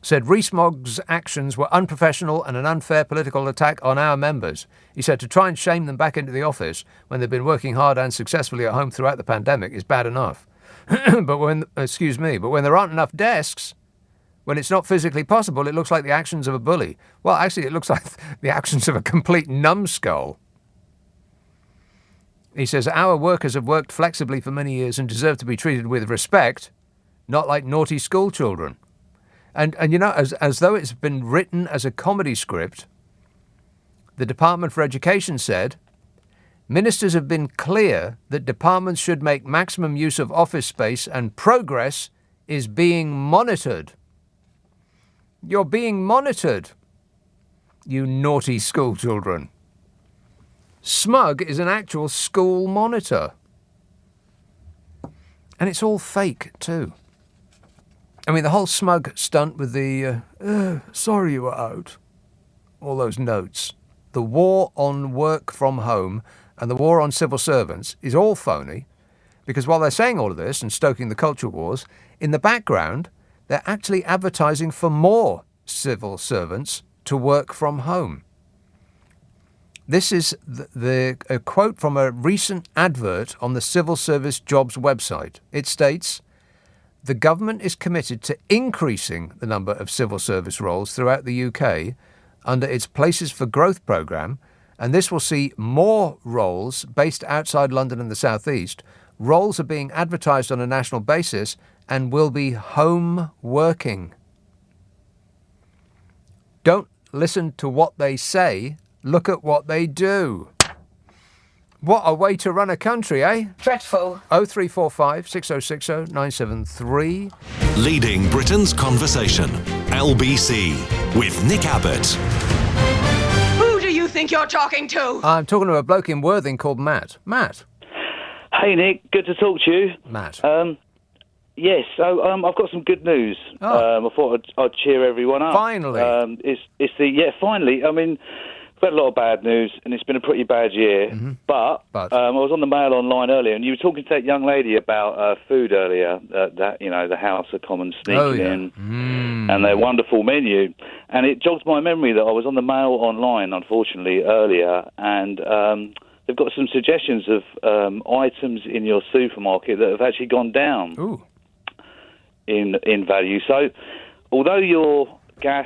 said Rees-Mogg's actions were unprofessional and an unfair political attack on our members. He said to try and shame them back into the office when they've been working hard and successfully at home throughout the pandemic is bad enough. but when there aren't enough desks, when it's not physically possible, it looks like the actions of a bully. Well, actually, it looks like the actions of a complete numbskull. He says, our workers have worked flexibly for many years and deserve to be treated with respect, not like naughty school children. And you know, as though it's been written as a comedy script, the Department for Education said, ministers have been clear that departments should make maximum use of office space and progress is being monitored. You're being monitored, you naughty school children. Smug is an actual school monitor. And it's all fake, too. I mean, the whole smug stunt with the, sorry you were out, all those notes. The war on work from home and the war on civil servants is all phony, because while they're saying all of this and stoking the culture wars, in the background, they're actually advertising for more civil servants to work from home. This is a quote from a recent advert on the Civil Service Jobs website. It states, the government is committed to increasing the number of civil service roles throughout the UK under its Places for Growth programme, and this will see more roles based outside London and the South East. Roles are being advertised on a national basis and will be home working. Don't listen to what they say, look at what they do. What a way to run a country, eh? Dreadful. 0345 6060 973. Leading Britain's conversation. LBC with Nick Abbott. Who do you think you're talking to? I'm talking to a bloke in Worthing called Matt. Matt. Hey, Nick. Good to talk to you. Matt. Yes, so I've got some good news. I thought I'd cheer everyone up. Finally. Finally. I mean, we've had a lot of bad news, and it's been a pretty bad year. Mm-hmm. But I was on the Mail Online earlier, and you were talking to that young lady about food earlier, the House of Commons sneaking in, and their wonderful menu. And it jogged my memory that I was on the Mail Online, unfortunately, earlier, and they've got some suggestions of items in your supermarket that have actually gone down. Ooh. In value. So, although your gas,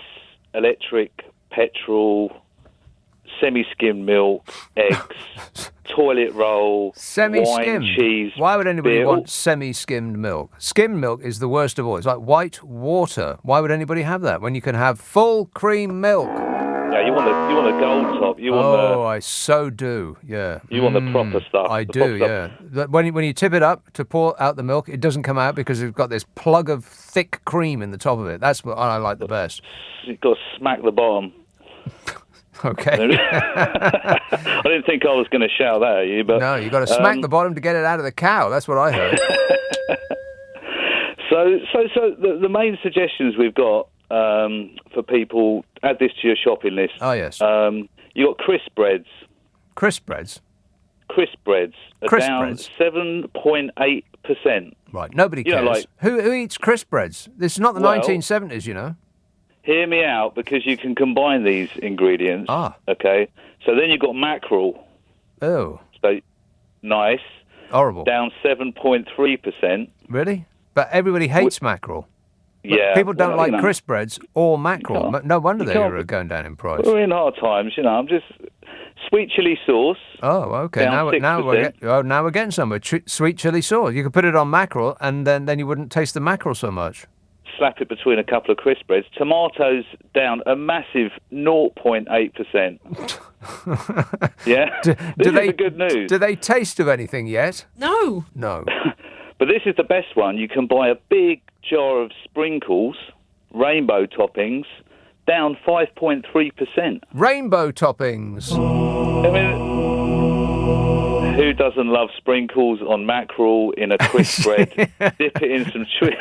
electric, petrol, semi-skimmed milk, eggs, toilet roll, wine, cheese... Why would anybody want semi-skimmed milk? Skimmed milk is the worst of all. It's like white water. Why would anybody have that when you can have full cream milk? Yeah, you want the gold top. I so do. Yeah. You want the proper stuff. I do. Yeah. When you tip it up to pour out the milk, it doesn't come out because it's got this plug of thick cream in the top of it. That's what I like the best. You've got to smack the bottom. Okay. I didn't think I was going to shout that at you, but no, you got to smack the bottom to get it out of the cow. That's what I heard. So the main suggestions we've got for people, add this to your shopping list. Oh, yes. You got crisp breads. Crisp breads? Crisp breads are crisp down breads. 7.8%. Right, nobody cares. Who eats crisp breads? This is not the 1970s, you know. Hear me out, because you can combine these ingredients. Ah. Okay? So then you've got mackerel. Oh. So, nice. Horrible. Down 7.3%. Really? But everybody hates mackerel. Yeah. People don't like crisp breads or mackerel. No wonder they're going down in price. We're in hard times, you know. I'm just... Sweet chili sauce. Oh, okay. Now we're getting somewhere. Sweet chili sauce. You could put it on mackerel, and then you wouldn't taste the mackerel so much. Slap it between a couple of crisp breads. Tomatoes down a massive 0.8%. Yeah? This is the good news. Do they taste of anything yet? No. No. But this is the best one. You can buy a big jar of sprinkles, rainbow toppings, down 5.3%. Rainbow toppings. I mean, who doesn't love sprinkles on mackerel in a crisp bread? Dip it in some sweet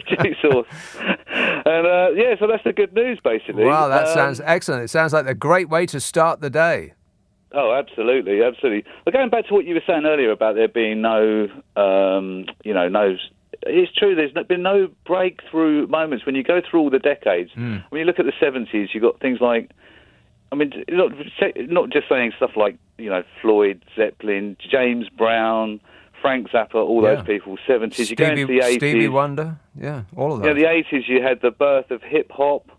chili sauce. And, so that's the good news, basically. Wow, that sounds excellent. It sounds like a great way to start the day. Oh, absolutely, absolutely. But going back to what you were saying earlier about there being no it's true. There's been no breakthrough moments when you go through all the decades. When you look at the 70s, you've got things like, I mean, not just saying stuff like, you know, Floyd, Zeppelin, James Brown, Frank Zappa, all those people. 70s. You go into the 80s. Stevie Wonder, all of that. Yeah, the 80s. You had the birth of hip hop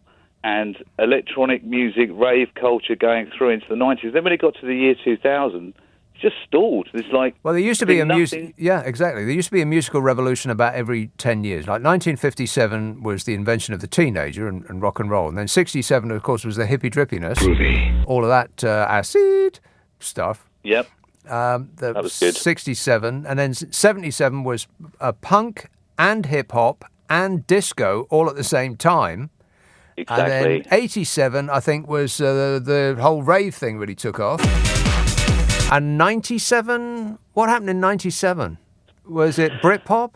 and electronic music, rave culture going through into the 90s. Then when it got to the year 2000, it's just stalled. It's like, well, there used to be a music. Yeah, exactly. There used to be a musical revolution about every 10 years. Like 1957 was the invention of the teenager and rock and roll, and then 67, of course, was the hippie drippiness. Groovy. All of that acid stuff. Yep. That was good. 67, and then 77 was punk and hip hop and disco all at the same time. Exactly. And then 87, I think, was the whole rave thing really took off. And 97, what happened in 97? Was it Britpop?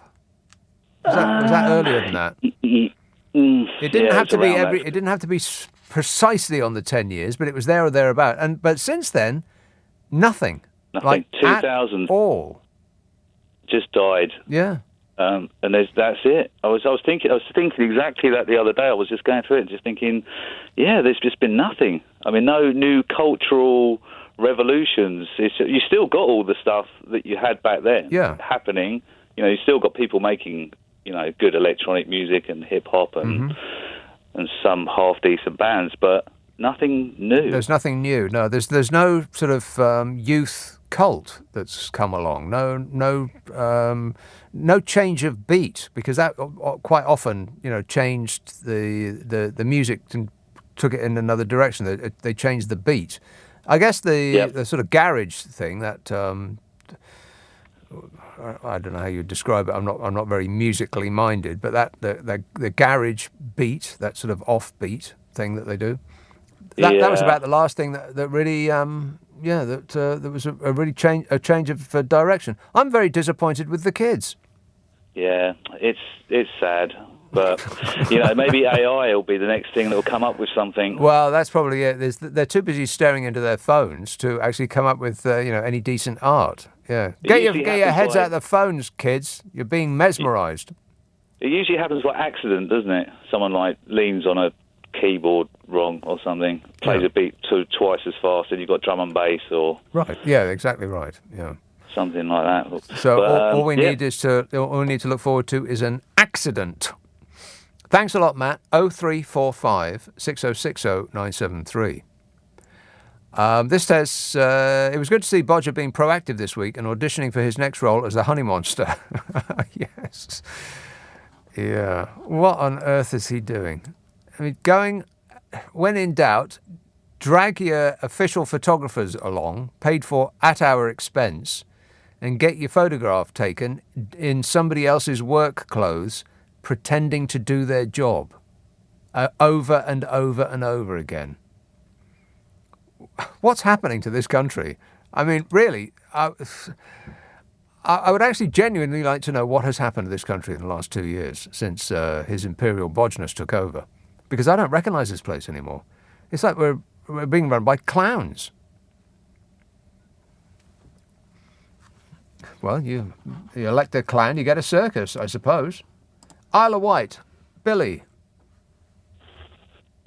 Was that earlier than that? It didn't have to be It didn't have to be precisely on the 10 years, but it was there or thereabout. But since then, nothing. Nothing. Like 2000 at all. Just died. Yeah. And that's it. I was thinking exactly that the other day. I was just going through it and just thinking, yeah, there's just been nothing. I mean, no new cultural revolutions. You still got all the stuff that you had back then happening. You know, you still got people making, you know, good electronic music and hip hop and some half decent bands, but nothing new. There's nothing new. No, there's no sort of youth cult that's come along. No change of beat, because that quite often, you know, changed the music and took it in another direction. They changed the beat. I guess the sort of garage thing that I don't know how you describe it. I'm not very musically minded, but that the garage beat, that sort of offbeat thing that they do. That was about the last thing that really there was a really change of direction. I'm very disappointed with the kids. Yeah, it's sad. But, you know, maybe AI will be the next thing that will come up with something. Well, that's probably it. They're too busy staring into their phones to actually come up with, any decent art. Yeah. Get your heads out of the phones, kids. You're being mesmerised. It usually happens by accident, doesn't it? Someone, like, leans on a keyboard wrong or something, plays a beat twice as fast, and you've got drum and bass or... Right, yeah, exactly right, yeah. Something like that. So all we need to look forward to is an accident. Thanks a lot, Matt. 0345 6060 973. This says, it was good to see Bodger being proactive this week and auditioning for his next role as the Honey Monster. Yes. Yeah. What on earth is he doing? I mean, when in doubt, drag your official photographers along, paid for at our expense, and get your photograph taken in somebody else's work clothes, pretending to do their job over and over and over again. What's happening to this country? I mean, really, I would actually genuinely like to know what has happened to this country in the last 2 years since His Imperial Bodgeness took over, because I don't recognise this place anymore. It's like we're being run by clowns. Well, you elect a clown, you get a circus, I suppose. Isle of Wight, Billy.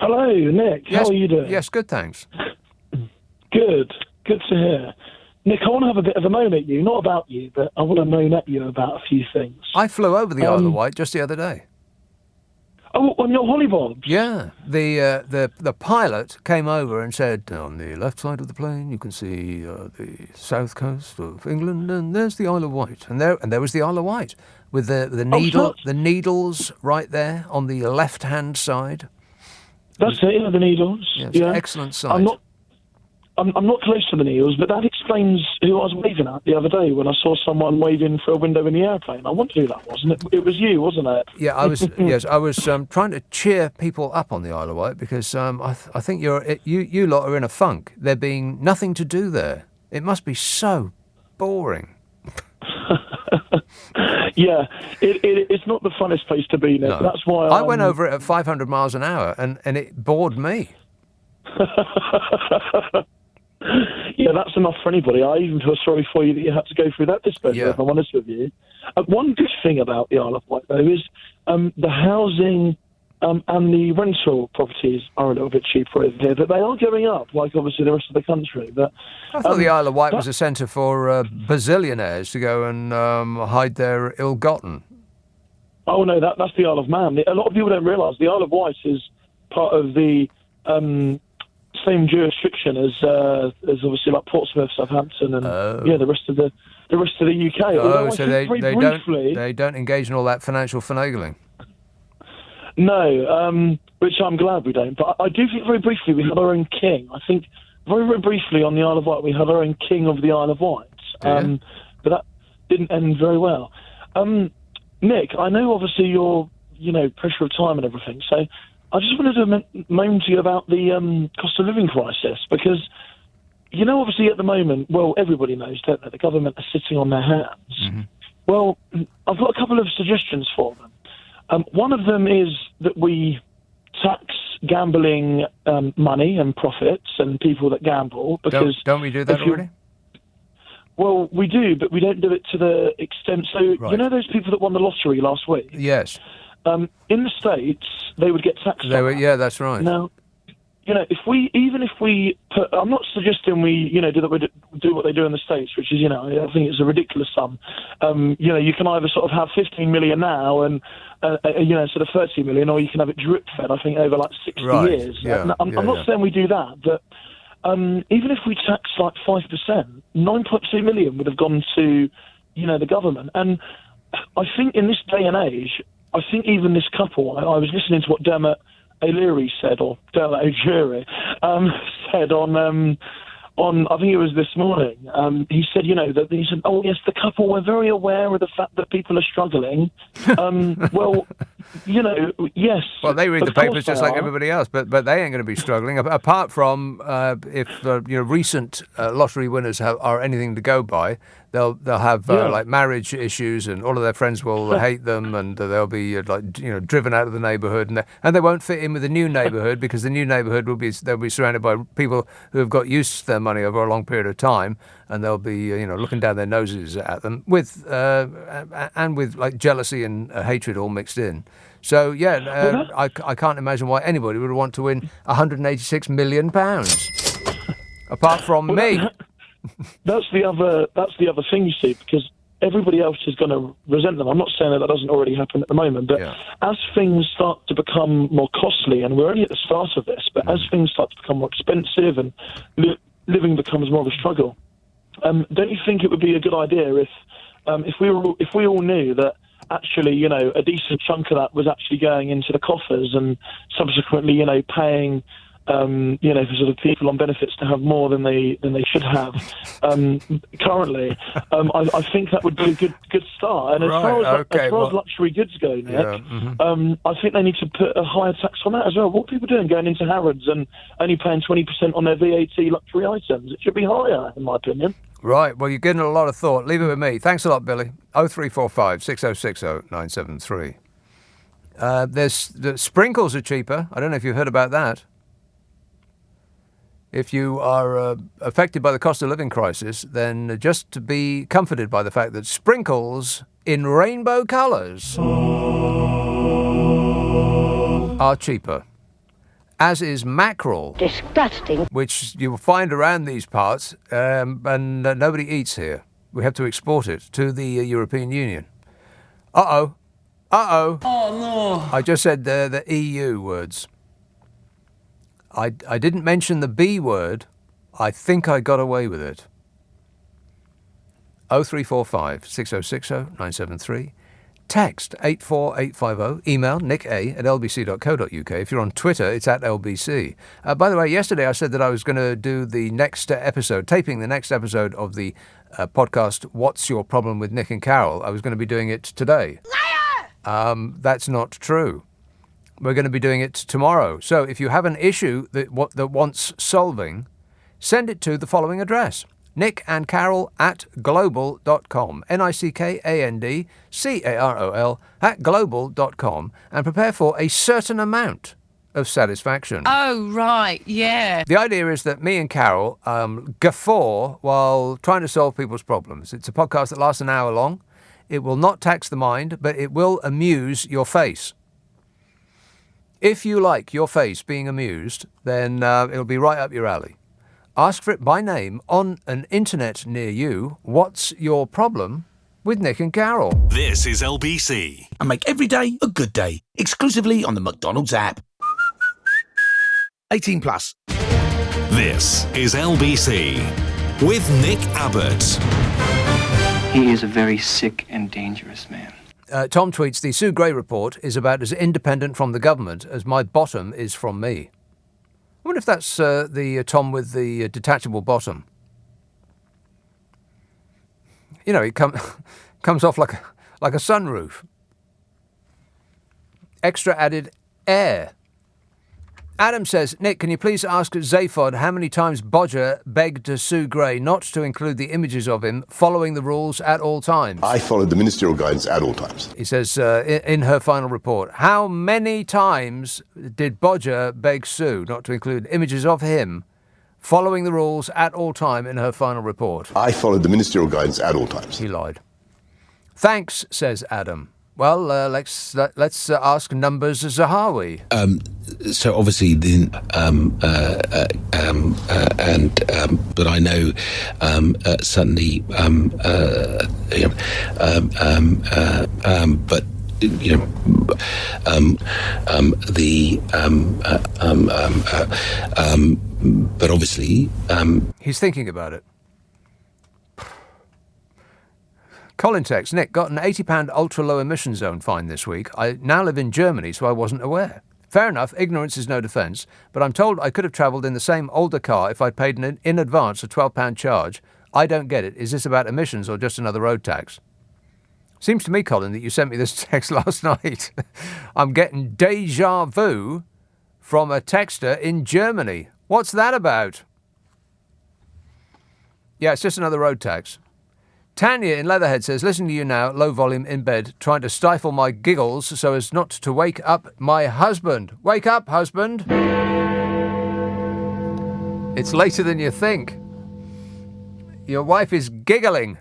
Hello, Nick. Yes, how are you doing? Yes, good, thanks. Good to hear. Nick, I want to have a bit of a moan at you, not about you, but I want to moan at you about a few things. I flew over the Isle of Wight just the other day. Oh, on your hollybobs? Yeah, the pilot came over and said, on the left side of the plane you can see the south coast of England, and there's the Isle of Wight, and there was the Isle of Wight with the needles right there on the left hand side. That's it, the needles. Yeah, it's an excellent sight. I'm not close to the needles, but that explains who I was waving at the other day when I saw someone waving through a window in the airplane. I wonder who that was, and it was you, wasn't it? Yeah, I was. Yes, I was trying to cheer people up on the Isle of Wight because I think you lot are in a funk. There being nothing to do there. It must be so boring. Yeah, it's not the funnest place to be, Nick. No. That's why I went over it at 500 miles an hour, and it bored me. Yeah, that's enough for anybody. I even feel sorry for you that you had to go through that displeasure, Yeah. if I'm honest with you. One good thing about the Isle of Wight, though, is the housing and the rental properties are a little bit cheaper over here, but they are going up, like obviously the rest of the country. But I thought the Isle of Wight was a centre for bazillionaires to go and hide their ill-gotten. Oh, no, that's the Isle of Man. A lot of people don't realise the Isle of Wight is part of the same jurisdiction as obviously like Portsmouth, Southampton, and the rest of the UK. Oh, Although so I think they don't engage in all that financial finagling. No, which I'm glad we don't. But I do think very briefly we had our own king. I think very, very briefly on the Isle of Wight we had our own king of the Isle of Wight. But that didn't end very well. Nick, I know obviously you're, pressure of time and everything, so I just wanted to moan to you about the cost of living crisis, because, obviously at the moment, well, everybody knows, don't they, the government are sitting on their hands. Mm-hmm. Well, I've got a couple of suggestions for them. One of them is that we tax gambling money and profits and people that gamble, because... Don't we do that already? Well, we do, but we don't do it to the extent... So, right. those people that won the lottery last week? Yes. In the States, they would get taxed on that. Yeah, that's right. Now, if we put... I'm not suggesting we, do what they do in the States, which is, I think it's a ridiculous sum. You can either sort of have 15 million now and, sort of 30 million, or you can have it drip-fed, I think, over like 60 years. Yeah, I'm not saying we do that, but... even if we tax like 5%, 9.2 million would have gone to, the government. And I think in this day and age, I think even this couple, I was listening to what Dermot O'Leary said, or Dermot O'Leary, said on, I think it was this morning. He said, he said, oh yes, the couple were very aware of the fact that people are struggling. Well, yes. Well, they read the papers just like everybody else, but they ain't going to be struggling. Apart from if recent lottery winners are anything to go by, they'll have like marriage issues, and all of their friends will hate them, and they'll be driven out of the neighbourhood, and they won't fit in with the new neighbourhood, because the new neighbourhood they'll be surrounded by people who have got used to their money over a long period of time, and they'll be looking down their noses at them with like jealousy and hatred all mixed in. So I can't imagine why anybody would want to win £186 million, apart from me. That's the other thing, you see, because everybody else is going to resent them. I'm not saying that doesn't already happen at the moment, but as things start to become more costly, and we're only at the start of this, but as things start to become more expensive and living becomes more of a struggle, don't you think it would be a good idea if we all knew that actually, a decent chunk of that was actually going into the coffers, and subsequently, paying for sort of people on benefits to have more than they should have currently. I think that would be a good start. And as far as luxury goods go, Nick, I think they need to put a higher tax on that as well. What are people doing going into Harrods and only paying 20% on their VAT luxury items? It should be higher, in my opinion. Right, well, you're getting a lot of thought. Leave it with me. Thanks a lot, Billy. 0345 6060 973. The sprinkles are cheaper. I don't know if you've heard about that. If you are affected by the cost of living crisis, then just to be comforted by the fact that sprinkles in rainbow colours are cheaper, as is mackerel. Disgusting. Which you will find around these parts, and nobody eats here. We have to export it to the European Union. Uh-oh. Oh, no. I just said the EU words. I didn't mention the B word. I think I got away with it. 0345 6060 973. Text 84850. Email nick@lbc.co.uk. If you're on Twitter, it's @LBC. By the way, yesterday I said that I was going to do the next episode, taping the next episode of the podcast, What's Your Problem with Nick and Carol? I was going to be doing it today. Liar! That's not true. We're going to be doing it tomorrow. So if you have an issue that wants solving, send it to the following address: nickandcarol@global.com, nickandcarol@global.com, and prepare for a certain amount of satisfaction. Oh, right, yeah. The idea is that me and Carol guffaw while trying to solve people's problems. It's a podcast that lasts an hour long. It will not tax the mind, but it will amuse your face. If you like your face being amused, then it'll be right up your alley. Ask for it by name on an internet near you. What's your problem with Nick and Carol? This is LBC. And make every day a good day. Exclusively on the McDonald's app. 18 plus. This is LBC with Nick Abbott. He is a very sick and dangerous man. Tom tweets, the Sue Gray report is about as independent from the government as my bottom is from me. I wonder if that's the Tom with the detachable bottom. You know, it comes off like a sunroof. Extra added air. Adam says, Nick, can you please ask Zaphod how many times Bodger begged Sue Gray not to include the images of him following the rules at all times? I followed the ministerial guidance at all times. He says in her final report, how many times did Bodger beg Sue not to include images of him following the rules at all time in her final report? I followed the ministerial guidance at all times. He lied. Thanks, says Adam. Well, let's ask Numbers Zahawi. So obviously, but I know certainly, but you know, but obviously, he's thinking about it. Colin texts, Nick, got an £80 ultra-low emission zone fine this week. I now live in Germany, so I wasn't aware. Fair enough, ignorance is no defence, but I'm told I could have travelled in the same older car if I'd paid in advance a £12 charge. I don't get it. Is this about emissions or just another road tax? Seems to me, Colin, that you sent me this text last night. I'm getting déjà vu from a texter in Germany. What's that about? Yeah, it's just another road tax. Tanya in Leatherhead says, listen to you now, low volume in bed, trying to stifle my giggles so as not to wake up my husband. Wake up, husband. It's later than you think. Your wife is giggling.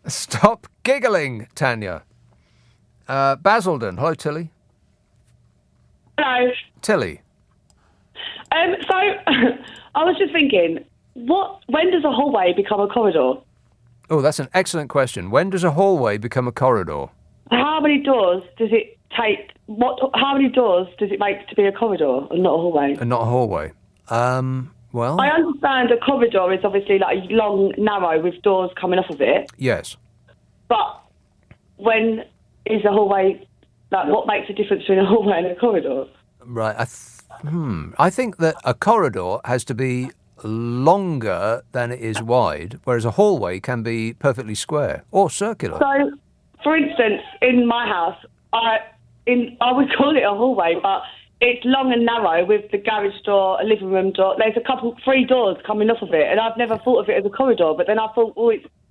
Stop giggling, Tanya. Basildon. Hello, Tilly. Hello. Tilly. So, I was just thinking, when does a hallway become a corridor? Oh, that's an excellent question. When does a hallway become a corridor? How many doors does it take? How many doors does it make to be a corridor and not a hallway? And not a hallway. Well, I understand a corridor is obviously like a long, narrow with doors coming off of it. Yes. But when is a hallway, like what makes a difference between a hallway and a corridor? Right. I think that a corridor has to be longer than it is wide, whereas a hallway can be perfectly square or circular. So, for instance, in my house, I would call it a hallway, but it's long and narrow with the garage door, a living room door. There's three doors coming off of it, and I've never thought of it as a corridor. But then I thought,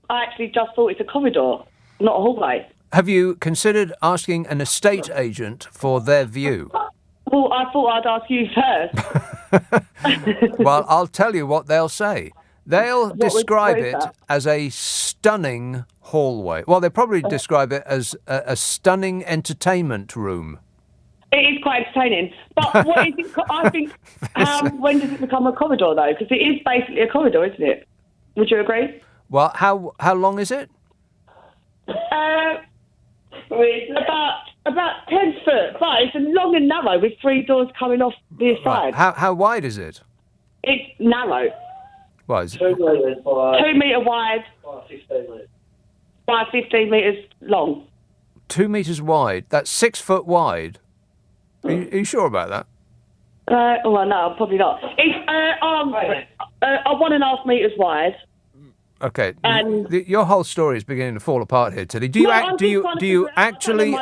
I actually just thought it's a corridor, not a hallway. Have you considered asking an estate agent for their view? Well, I thought I'd ask you first. Well, I'll tell you what they'll say. They'll describe it as a stunning hallway. Well, they'll probably describe it as a stunning entertainment room. It is quite entertaining. But what is it? I think, when does it become a corridor, though? Because it is basically a corridor, isn't it? Would you agree? Well, how long is it? About 10 foot, but it's long and narrow with three doors coming off the side. How wide is it? It's narrow. Well, is it? 2 metre wide. By 15 metres long. 2 metres wide. That's 6 foot wide. Are you sure about that? Well, no, probably not. It's 1.5 metres wide. Okay, your whole story is beginning to fall apart here, Tilly. Do you actually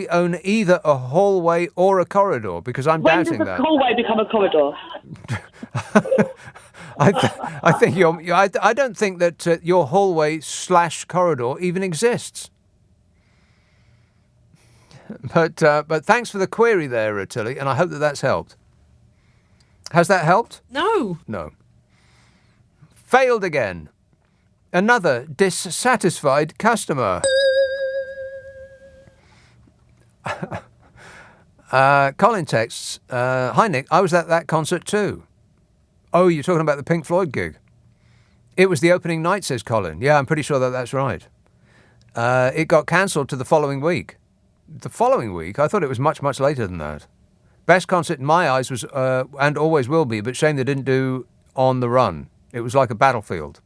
own either a hallway or a corridor? Because I'm doubting that. When does a hallway become a corridor? I think I don't think that your hallway / corridor even exists. But thanks for the query there, Tilly, and I hope that that's helped. Has that helped? No. No. Failed again. Another dissatisfied customer. Colin texts, hi Nick, I was at that concert too. Oh, you're talking about the Pink Floyd gig? It was the opening night, says Colin. Yeah, I'm pretty sure that's right. It got cancelled to the following week. The following week? I thought it was much, much later than that. Best concert in my eyes was, and always will be, but shame they didn't do On the Run. It was like a battlefield.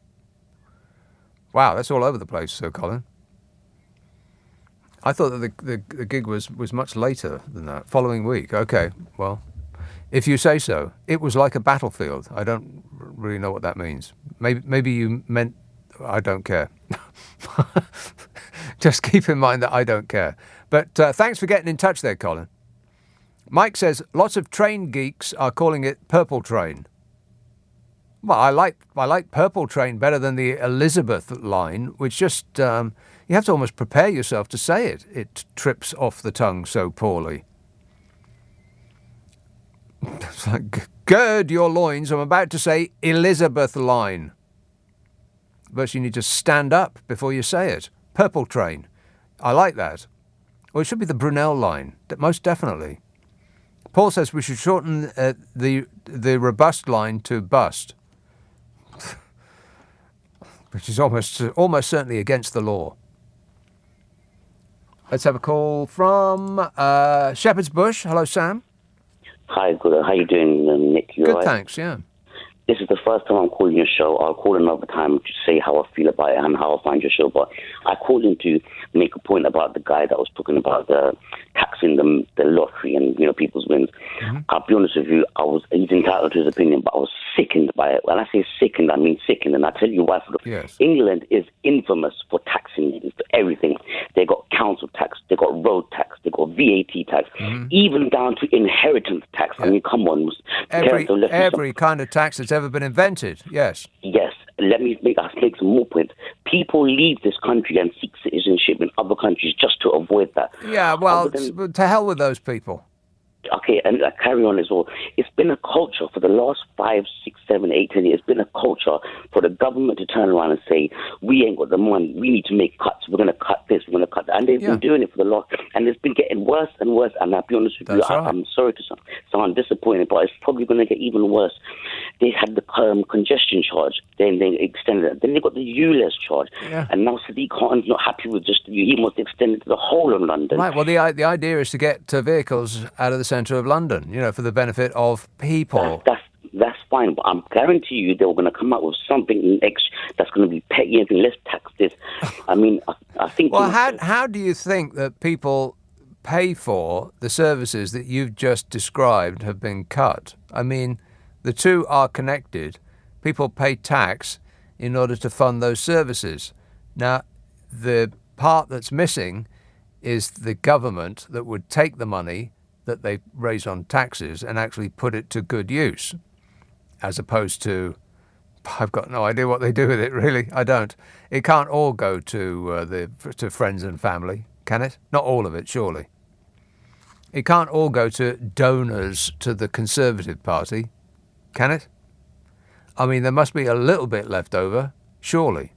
Wow, that's all over the place, Sir Colin. I thought that the gig was much later than that. Following week. Okay, well, if you say so. It was like a battlefield. I don't really know what that means. Maybe you meant I don't care. Just keep in mind that I don't care. But thanks for getting in touch there, Colin. Mike says, lots of train geeks are calling it Purple Train. Well, I like Purple Train better than the Elizabeth line, which just, you have to almost prepare yourself to say it. It trips off the tongue so poorly. It's like, gird your loins, I'm about to say Elizabeth line. But you need to stand up before you say it. Purple Train. I like that. Well, it should be the Brunel line, most definitely. Paul says we should shorten the robust line to bust, which is almost certainly against the law. Let's have a call from Shepherd's Bush. Hello, Sam. Hi, good. How you doing, Nick? You good, right? Thanks, yeah. This is the first time I'm calling your show. I'll call another time to say how I feel about it and how I find your show. But I called in to make a point about the guy that was talking about the taxing the lottery and people's wins. Mm-hmm. I'll be honest with you, he's entitled to his opinion, but I was sickened by it. When I say sickened, I mean sickened, and I tell you why. Yes. England is infamous for taxing everything. They got council tax, they got road tax, they got VAT tax, even down to inheritance tax. Yeah. I mean, come on. Every kind of tax that's ever been invented, yes. Yes. Let me make some more points. People leave this country and seek citizenship in other countries just to avoid that. Yeah, well, to hell with those people. Okay, and carry on as well. It's been a culture for the last 5, 6, 7, 8, 10 years. It's been a culture for the government to turn around and say, we ain't got the money. We need to make cuts. We're going to cut this. We're going to cut that. And they've been doing it for the last... And it's been getting worse and worse. And I'll be honest with you, I'm sorry to sound disappointed, but it's probably going to get even worse. They had the congestion charge. Then they extended it. Then they got the ULEZ charge. Yeah. And now Sadiq Khan's not happy with just... He wants to extend it to the whole of London. Right, well, the idea is to get vehicles out of the centre of London, for the benefit of people. That's fine, but I'm guarantee you they were going to come up with something extra that's going to be petty and let's tax this. I mean, I think... Well, how do you think that people pay for the services that you've just described have been cut? I mean, the two are connected. People pay tax in order to fund those services. Now, the part that's missing is the government that would take the money that they raise on taxes and actually put it to good use, as opposed to, I've got no idea what they do with it, really. I don't. It can't all go to friends and family, can it? Not all of it, surely. It can't all go to donors to the Conservative Party, can it? I mean, there must be a little bit left over, surely.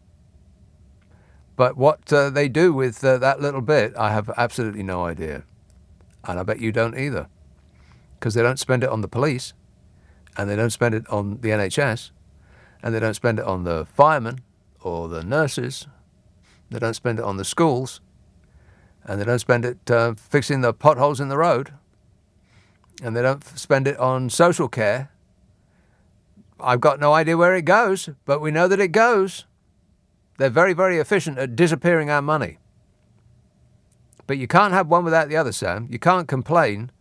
But what they do with that little bit, I have absolutely no idea. And I bet you don't either. Because they don't spend it on the police, and they don't spend it on the NHS, and they don't spend it on the firemen or the nurses. They don't spend it on the schools, and they don't spend it fixing the potholes in the road, and they don't spend it on social care. I've got no idea where it goes, but we know that it goes. They're very, very efficient at disappearing our money. But you can't have one without the other, Sam. You can't complain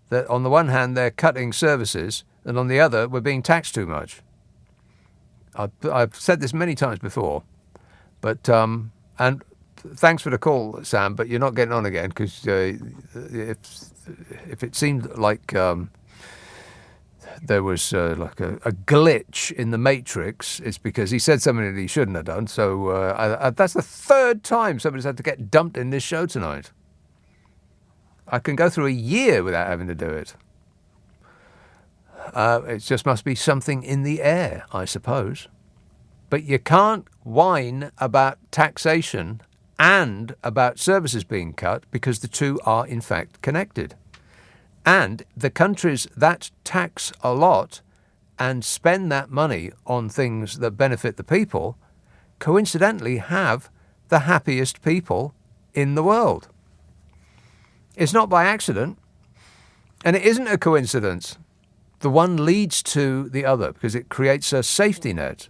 that on the one hand they're cutting services and on the other we're being taxed too much. I've said this many times before, but and thanks for the call, Sam. But you're not getting on again because if it seemed like there was like a glitch in the Matrix, it's because he said something that he shouldn't have done. So that's the third time somebody's had to get dumped in this show tonight. I can go through a year without having to do it. It just must be something in the air, I suppose. But you can't whine about taxation and about services being cut because the two are in fact connected. And the countries that tax a lot and spend that money on things that benefit the people, coincidentally have the happiest people in the world. It's not by accident, and it isn't a coincidence. The one leads to the other because it creates a safety net.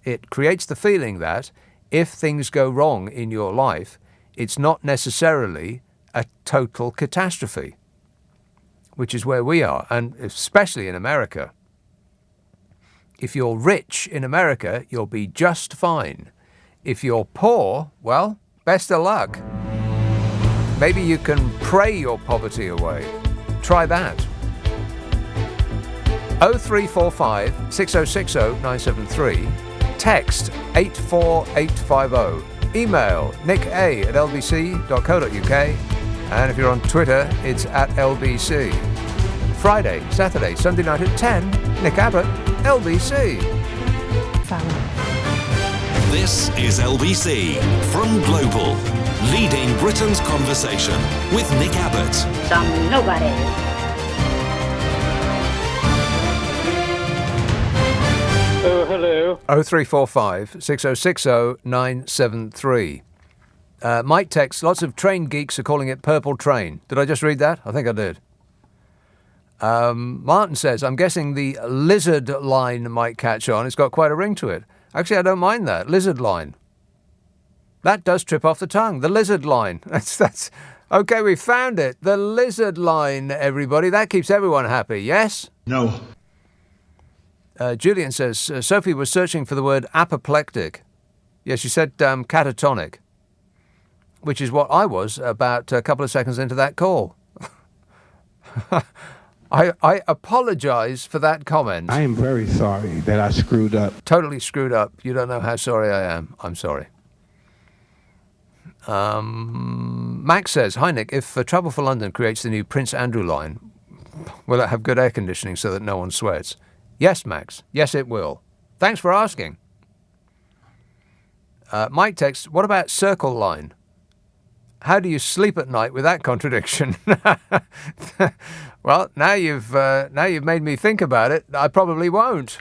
It creates the feeling that if things go wrong in your life, it's not necessarily a total catastrophe, which is where we are, and especially in America. If you're rich in America, you'll be just fine. If you're poor, well, best of luck. Maybe you can pray your poverty away. Try that. 0345 6060 973. Text 84850. Email nicka@lbc.co.uk. And if you're on Twitter, it's @LBC. Friday, Saturday, Sunday night at 10, Nick Abbott, LBC. This is LBC from Global, leading Britain's conversation with Nick Abbott. Some nobody. Oh, hello. 0345 6060 973. Mike texts, lots of train geeks are calling it Purple Train. Did I just read that? I think I did. Martin says, I'm guessing the lizard line might catch on. It's got quite a ring to it. Actually, I don't mind that. Lizard line. That does trip off the tongue. The lizard line. That's okay, we found it. The lizard line, everybody. That keeps everyone happy, yes? No. Julian says, Sophie was searching for the word apoplectic. Yes, she said catatonic, which is what I was about a couple of seconds into that call. I apologise for that comment. I am very sorry that I screwed up. Totally screwed up. You don't know how sorry I am. I'm sorry. Max says, hi Nick, if Travel for London creates the new Prince Andrew line, will it have good air conditioning so that no one sweats? Yes, Max. Yes, it will. Thanks for asking. Mike texts, what about Circle Line? How do you sleep at night with that contradiction? Well, now you've made me think about it. I probably won't.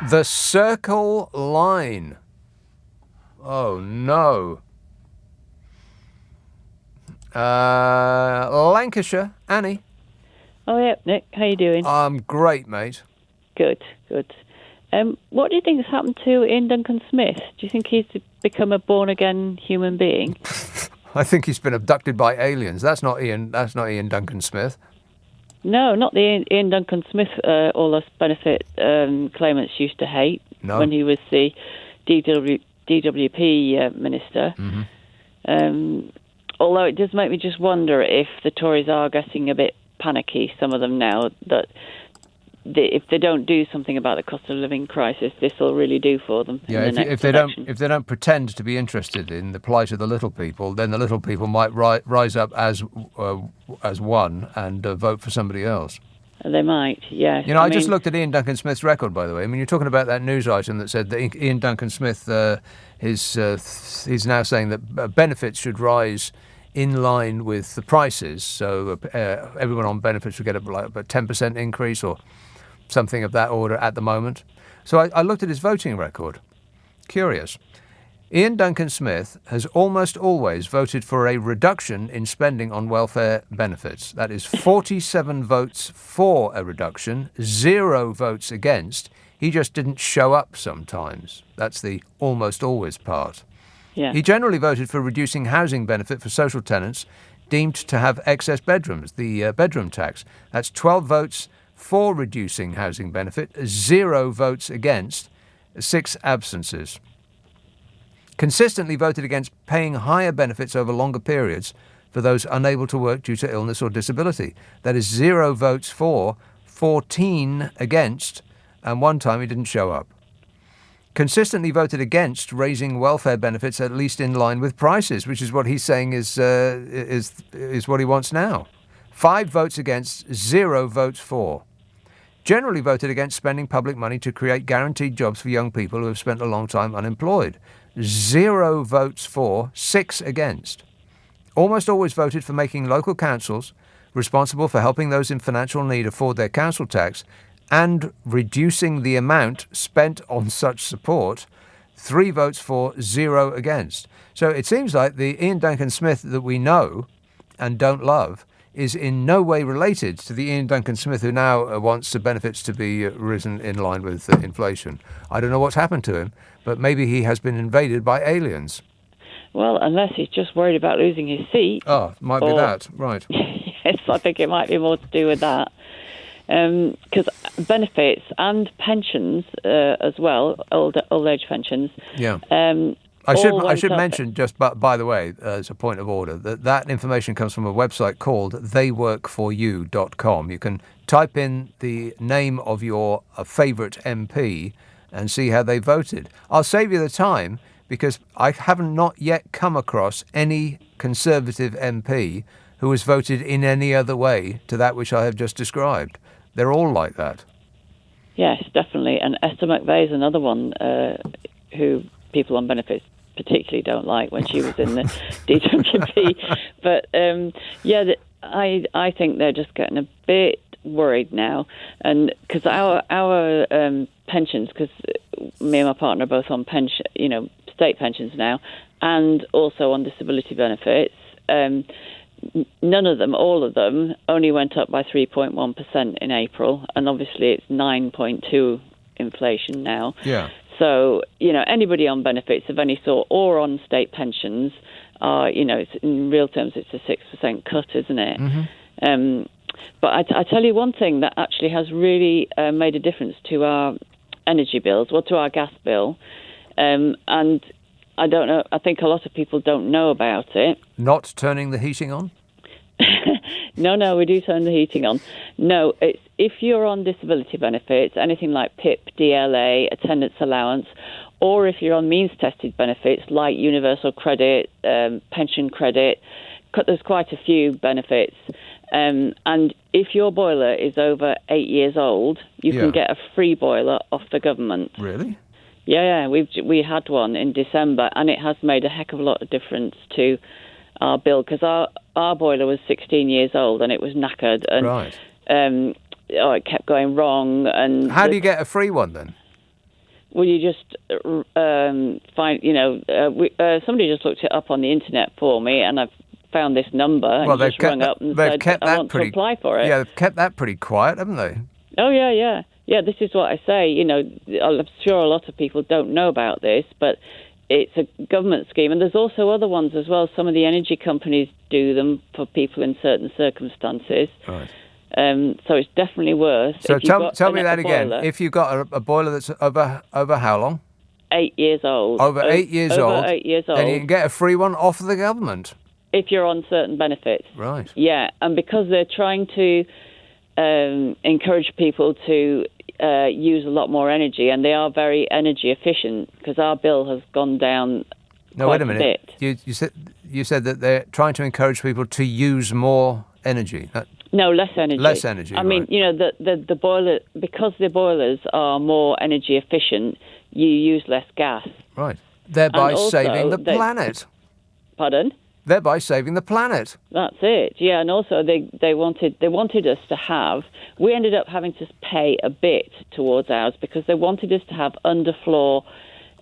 The Circle Line. Oh, no. Lancashire, Annie. Oh, yeah, Nick, how you doing? I'm great, mate. Good, good. What do you think has happened to Ian Duncan Smith? Do you think he's become a born-again human being? I think he's been abducted by aliens. That's not Ian Duncan Smith. No, not the Ian Duncan Smith all us benefit claimants used to hate when he was the DWP minister. Mm-hmm. Although it does make me just wonder if the Tories are getting a bit panicky, some of them now, that if they don't do something about the cost of living crisis, this will really do for them. Yeah, if they don't pretend to be interested in the plight of the little people, then the little people might rise up as one and vote for somebody else. They might, yes. You know, I just looked at Ian Duncan Smith's record, by the way. I mean, you're talking about that news item that said that Ian Duncan Smith he's now saying that benefits should rise in line with the prices, so everyone on benefits would get a 10% increase or something of that order at the moment. So I looked at his voting record. Curious. Ian Duncan Smith has almost always voted for a reduction in spending on welfare benefits. That is 47 votes for a reduction, 0 votes against. He just didn't show up sometimes. That's the almost always part. Yeah. He generally voted for reducing housing benefit for social tenants deemed to have excess bedrooms, the bedroom tax. That's 12 votes for reducing housing benefit, 0 votes against, 6 absences. Consistently voted against paying higher benefits over longer periods for those unable to work due to illness or disability. That is 0 votes for, 14 against, and one time he didn't show up. consistently voted against raising welfare benefits at least in line with prices, which is what he's saying is what he wants now. 5 votes against, 0 votes for. Generally voted against spending public money to create guaranteed jobs for young people who have spent a long time unemployed. 0 votes for, 6 against. Almost always voted for making local councils responsible for helping those in financial need afford their council tax and reducing the amount spent on such support. 3 votes for, 0 against. So it seems like the Ian Duncan Smith that we know and don't love is in no way related to the Ian Duncan Smith who now wants the benefits to be risen in line with inflation. I don't know what's happened to him, but maybe he has been invaded by aliens. Well, unless he's just worried about losing his seat. Oh, might be that, right. Yes, I think it might be more to do with that. Because benefits and pensions as well, old age pensions. Yeah. I should mention, just by the way, as a point of order, that information comes from a website called theyworkforyou.com. You can type in the name of your favourite MP and see how they voted. I'll save you the time because I haven't not yet come across any Conservative MP who has voted in any other way to that which I have just described. They're all like that. Yes, definitely. And Esther McVeigh's another one who people on benefits particularly don't like when she was in the DWP. But I think they're just getting a bit worried now, and because our pensions, because me and my partner are both on pension, state pensions now, and also on disability benefits. None of them, all of them, only went up by 3.1% in April, and obviously it's 9.2 inflation now. Yeah. So, anybody on benefits of any sort or on state pensions, it's, in real terms, it's a 6% cut, isn't it? Mm-hmm. But I tell you one thing that actually has really made a difference to our energy bills, to our gas bill, and I don't know, I think a lot of people don't know about it. Not turning the heating on? No, we do turn the heating on. No, it's if you're on disability benefits, anything like PIP, DLA, attendance allowance, or if you're on means-tested benefits like universal credit, pension credit, there's quite a few benefits. And if your boiler is over 8 years old, you can get a free boiler off the government. Really? Yeah, we had one in December, and it has made a heck of a lot of difference to our bill, because our boiler was 16 years old and it was knackered, and right. It kept going wrong. And how do you get a free one then? Well, you just find, somebody just looked it up on the internet for me, and I've found this number, and just rung up and said, I want to apply for it. Yeah, they've kept that pretty quiet, haven't they? Oh, yeah. Yeah, this is what I say. I'm sure a lot of people don't know about this, but it's a government scheme. And there's also other ones as well. Some of the energy companies do them for people in certain circumstances. Right. So it's definitely worth. So tell me that again. If you've got a boiler that's over how long? 8 years old. Over 8 years old? Over 8 years old. Then you can get a free one off the government? If you're on certain benefits. Right. Yeah, and because they're trying to encourage people to use a lot more energy, and they are very energy efficient, because our bill has gone down quite a bit. You said that they're trying to encourage people to use more energy. No, less energy. Less energy. I mean, the boiler, because the boilers are more energy efficient, you use less gas. Right. Thereby saving the planet. Pardon? Thereby saving the planet. That's it. Yeah, and also they wanted us to have. We ended up having to pay a bit towards ours because they wanted us to have underfloor,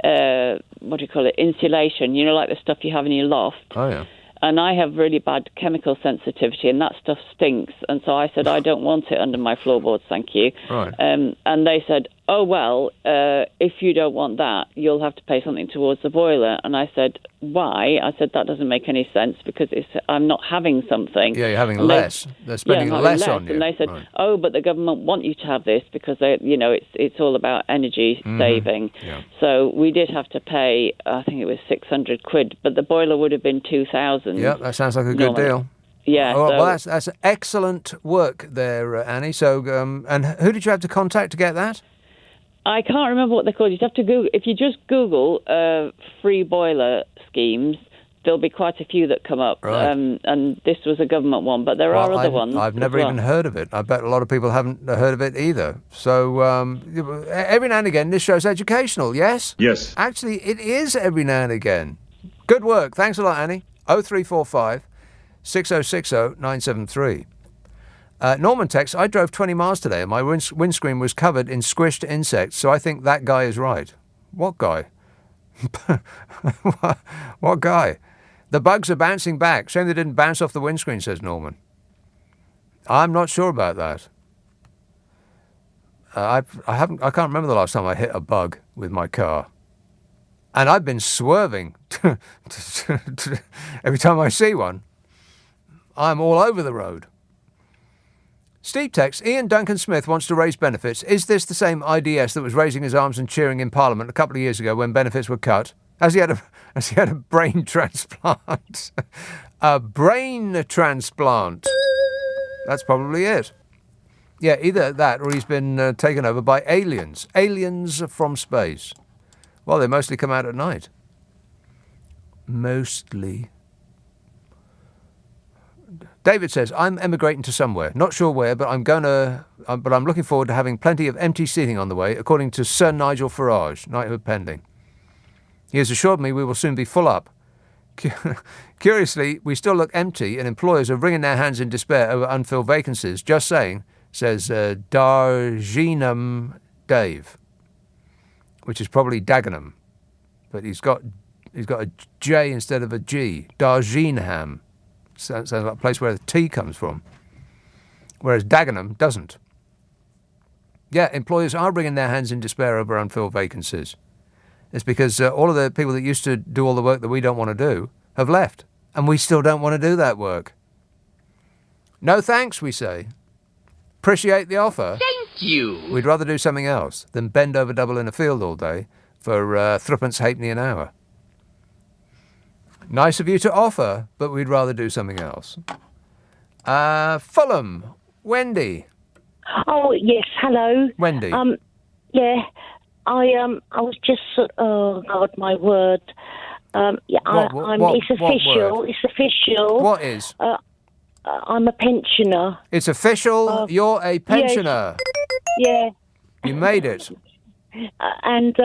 insulation. Like the stuff you have in your loft. Oh yeah. And I have really bad chemical sensitivity, and that stuff stinks. And so I said, I don't want it under my floorboards, thank you. Right. And they said, oh, well, if you don't want that, you'll have to pay something towards the boiler. And I said, why? I said, that doesn't make any sense, because I'm not having something. Yeah, you're having less. They're spending less on you. And they said, oh, but the government want you to have this because it's all about energy saving. Yeah. So we did have to pay, I think it was 600 quid, but the boiler would have been 2,000. Yeah, that sounds like a good deal. Yeah. Well, that's excellent work there, Annie. So, and who did you have to contact to get that? I can't remember what they're called. You'd have to Google. If you just Google free boiler schemes, there'll be quite a few that come up. Right. And this was a government one, but there are other ones. I've never even heard of it. I bet a lot of people haven't heard of it either. So every now and again, this show's educational, yes? Yes. Actually, it is every now and again. Good work. Thanks a lot, Annie. 0345 6060 973. Norman texts, I drove 20 miles today and my windscreen was covered in squished insects, so I think that guy is right. What guy? What guy? The bugs are bouncing back. Shame they didn't bounce off the windscreen, says Norman. I'm not sure about that. I can't remember the last time I hit a bug with my car. And I've been swerving. Every time I see one, I'm all over the road. Steve texts, Ian Duncan Smith wants to raise benefits. Is this the same IDS that was raising his arms and cheering in Parliament a couple of years ago when benefits were cut? Has he had a brain transplant? A brain transplant. That's probably it. Yeah, either that or he's been taken over by aliens. Aliens from space. Well, they mostly come out at night. Mostly. David says, I'm emigrating to somewhere. Not sure where, but I'm looking forward to having plenty of empty seating on the way, according to Sir Nigel Farage, knighthood pending. He has assured me we will soon be full up. Curiously, we still look empty and employers are wringing their hands in despair over unfilled vacancies. Just saying, says Dargenham Dave, which is probably Dagenham, but he's got a J instead of a G. Dargenham. Sounds like a place where the T comes from, whereas Dagenham doesn't. Yeah, employers are wringing their hands in despair over unfilled vacancies. It's because all of the people that used to do all the work that we don't want to do have left, and we still don't want to do that work. No thanks, we say. Appreciate the offer. Thank you. We'd rather do something else than bend over double in a field all day for threepence halfpenny an hour. Nice of you to offer, but we'd rather do something else. Fulham, Wendy. Oh yes, hello, Wendy. Yeah, I was just. Oh God, my word. Yeah, it's official. It's official. What is? I'm a pensioner. It's official. You're a pensioner. Yes. Yeah. You made it. And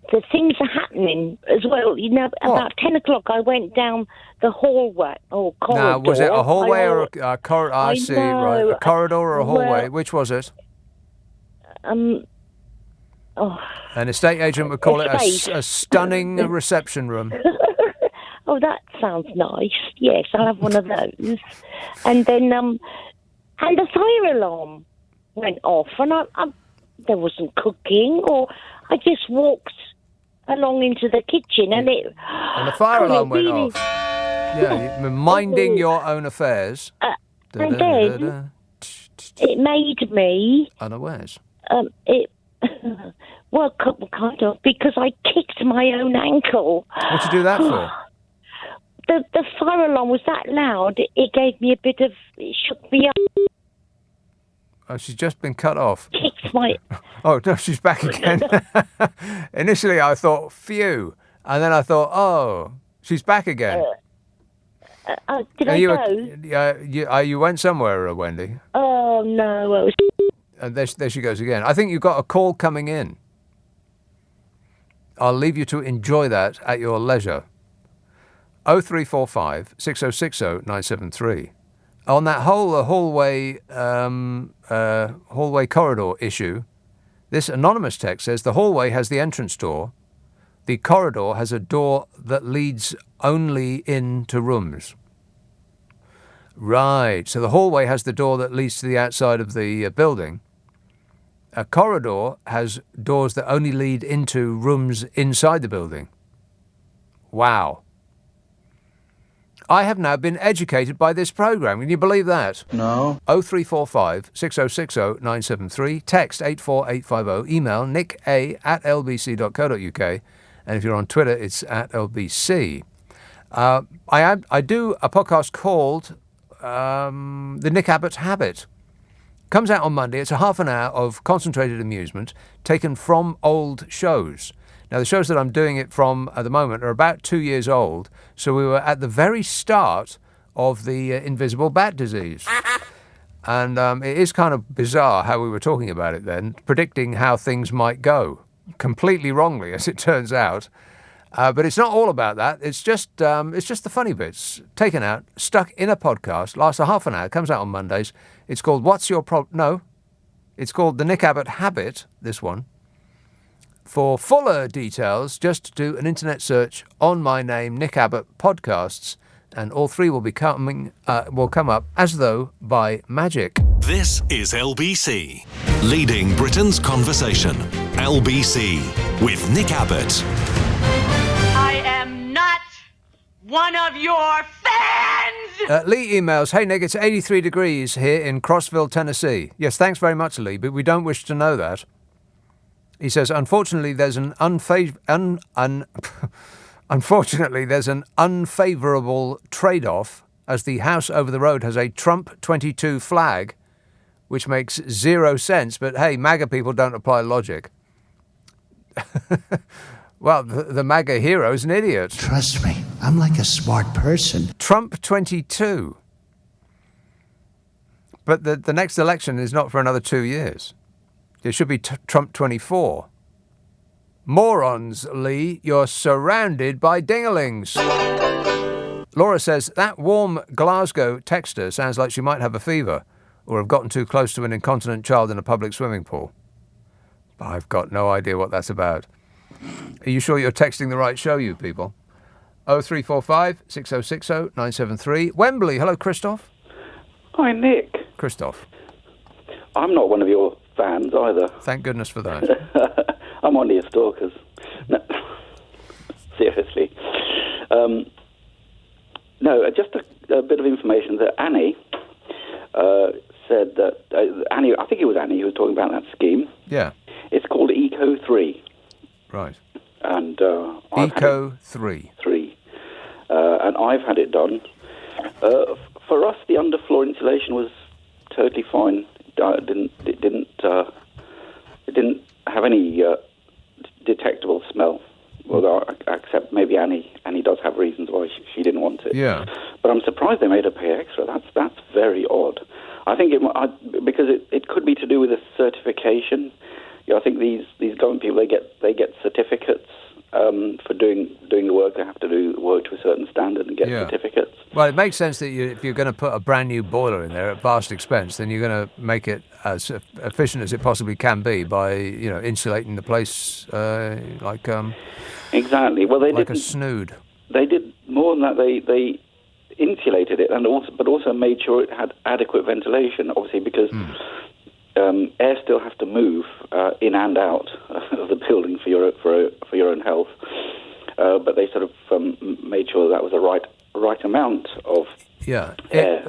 the things are happening as well. You know, about 10 o'clock, I went down the hallway or corridor. Now, was it a hallway or a corridor? I see, right. A corridor or a hallway? Which was it? Oh. An estate agent would call it a stunning reception room. Oh, that sounds nice. Yes, I'll have one of those. And then, and the fire alarm went off, and I there wasn't cooking, or I just walked along into the kitchen, and it... And the fire alarm went off. Yeah, you're minding your own affairs. And then it made me... Unawares. Well, kind of, because I kicked my own ankle. What'd you do that for? The fire alarm was that loud, it gave me a bit of... It shook me up. Oh, she's just been cut off. Kicked my... Oh, no, she's back again. Initially, I thought, phew. And then I thought, oh, she's back again. Did I go? You went somewhere, Wendy. Oh, no. And there she goes again. I think you've got a call coming in. I'll leave you to enjoy that at your leisure. 0345 6060 973. On that whole hallway corridor issue, this anonymous text says the hallway has the entrance door. The corridor has a door that leads only into rooms. Right, so the hallway has the door that leads to the outside of the building. A corridor has doors that only lead into rooms inside the building. Wow. I have now been educated by this programme. Can you believe that? No. 0345 6060 973. Text 84850. Email nicka@lbc.co.uk. And if you're on Twitter, it's @LBC. I do a podcast called The Nick Abbott Habit. Comes out on Monday. It's a half an hour of concentrated amusement taken from old shows. Now, the shows that I'm doing it from at the moment are about 2 years old, so we were at the very start of the invisible bat disease. And it is kind of bizarre how we were talking about it then, predicting how things might go. Completely wrongly, as it turns out. But it's not all about that. It's just the funny bits taken out, stuck in a podcast, lasts a half an hour, comes out on Mondays. It's called What's Your Problem? No, it's called The Nick Abbott Habit, this one. For fuller details, just do an internet search on my name, Nick Abbott Podcasts, and all three will come up as though by magic. This is LBC, leading Britain's conversation. LBC with Nick Abbott. I am not one of your fans! Lee emails, hey Nick, it's 83 degrees here in Crossville, Tennessee. Yes, thanks very much, Lee, but we don't wish to know that. He says, unfortunately, there's an unfavourable trade-off as the house over the road has a Trump 22 flag, which makes 0 sense. But hey, MAGA people don't apply logic. Well, the MAGA hero is an idiot. Trust me, I'm like a smart person. Trump 22. But the next election is not for another 2 years. It should be Trump 24. Morons, Lee, you're surrounded by dinglings. Laura says, that warm Glasgow texter sounds like she might have a fever or have gotten too close to an incontinent child in a public swimming pool. I've got no idea what that's about. Are you sure you're texting the right show, you people? 0345 6060 973. Wembley, hello, Christoph. Hi, Nick. Christoph. I'm not one of your fans either. Thank goodness for that. I'm one of your stalkers. No, seriously. No, just a bit of information that Annie said that... Annie, I think it was Annie who was talking about that scheme. Yeah. It's called Eco 3. Right. And Eco 3. 3. And I've had it done. For us, the underfloor insulation was totally fine. It didn't have any detectable smell. Although I accept maybe Annie does have reasons why she didn't want it. Yeah. But I'm surprised they made her pay extra. That's very odd. I think because it could be to do with a certification. Yeah, I think these government people they get certificates for doing the work. They have to do the work to a certain standard and get certificates. Well, it makes sense that if you're going to put a brand new boiler in there at vast expense, then you're going to make it as efficient as it possibly can be by insulating the place exactly. Well, they like a snood. They did more than that. They insulated it but also made sure it had adequate ventilation. Obviously, because air still has to move in and out of the building for your own health. But they sort of made sure that was the right amount of air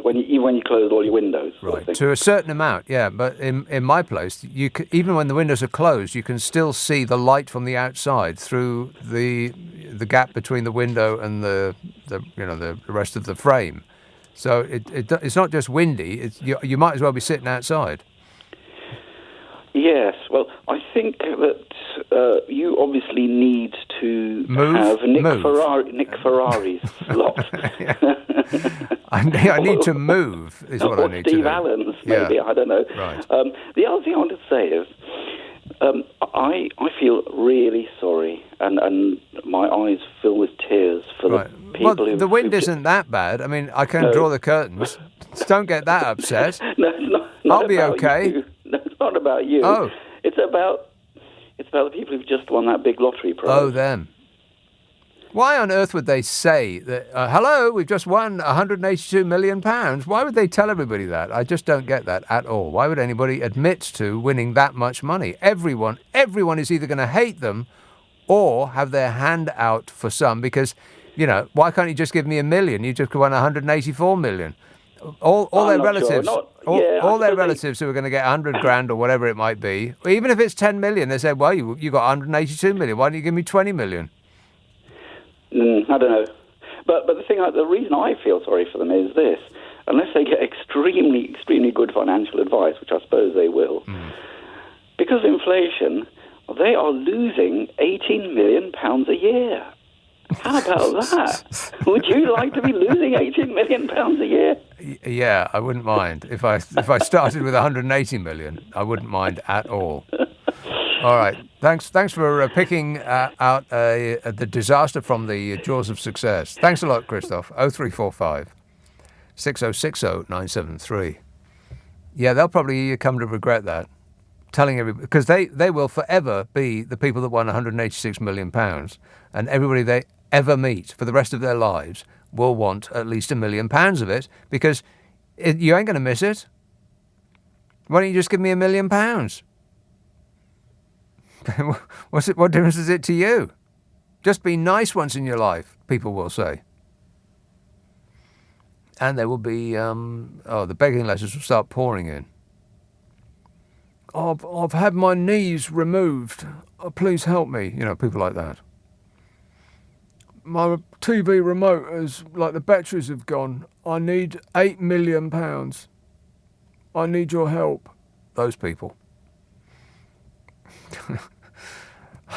when you close all your windows. Right, to a certain amount, yeah. But in my place, even when the windows are closed, you can still see the light from the outside through the gap between the window and the rest of the frame. So it's not just windy. You might as well be sitting outside. Yes. Well, I think that you obviously need to have Nick Ferrari's slot. I need to move, is what I need to do. Steve Allen's, maybe. Yeah. I don't know. Right. The other thing I want to say is I feel really sorry, and my eyes fill with tears for the people who... the wind isn't that bad. I mean, I can draw the curtains. Don't get that upset. No, it's not I'll be okay. You. No, it's not about you. Oh. It's about the people who've just won that big lottery prize. Oh, them. Why on earth would they say that, hello, we've just won £182 million? Why would they tell everybody that? I just don't get that at all. Why would anybody admit to winning that much money? Everyone is either going to hate them or have their hand out for some because, why can't you just give me $1 million? You just won 184 million. All their relatives, all their relatives who are going to get 100 grand or whatever it might be, even if it's 10 million, they say, well, you got 182 million. Why don't you give me 20 million? I don't know. But the reason I feel sorry for them is this. unless they get extremely, extremely good financial advice, which I suppose they will, because of inflation, they are losing £18 million a year. How about that? Would you like to be losing £18 million a year? Yeah, I wouldn't mind. If I started with 180 million, I wouldn't mind at all. All right. Thanks for picking out the disaster from the jaws of success. Thanks a lot, Christoph. 0345 6060 973. Yeah, they'll probably come to regret that. Telling everybody, because they will forever be the people that won £186 million, and everybody they ever meet for the rest of their lives will want at least £1 million of it, because you ain't going to miss it. Why don't you just give me £1 million? What difference is it to you? Just be nice once in your life, people will say. And there will be, the begging letters will start pouring in. I've had my knees removed. Oh, please help me. People like that. My TV remote is like the batteries have gone. I need £8 million. I need your help. Those people.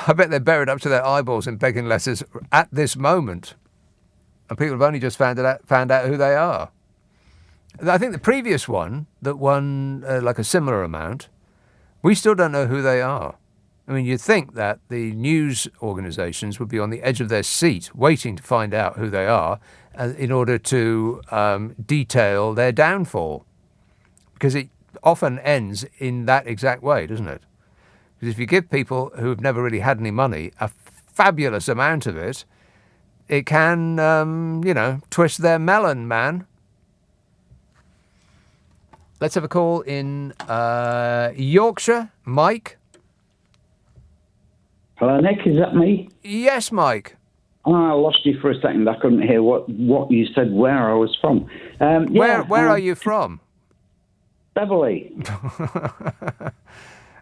I bet they're buried up to their eyeballs in begging letters at this moment. And people have only just found out who they are. I think the previous one that won like a similar amount, we still don't know who they are. I mean, you'd think that the news organisations would be on the edge of their seat waiting to find out who they are in order to detail their downfall. Because it often ends in that exact way, doesn't it? Because if you give people who have never really had any money a fabulous amount of it, it can, twist their melon, man. Let's have a call in Yorkshire. Mike? Hello, Nick. Is that me? Yes, Mike. Oh, I lost you for a second. I couldn't hear what you said, where I was from. Where are you from? Beverley.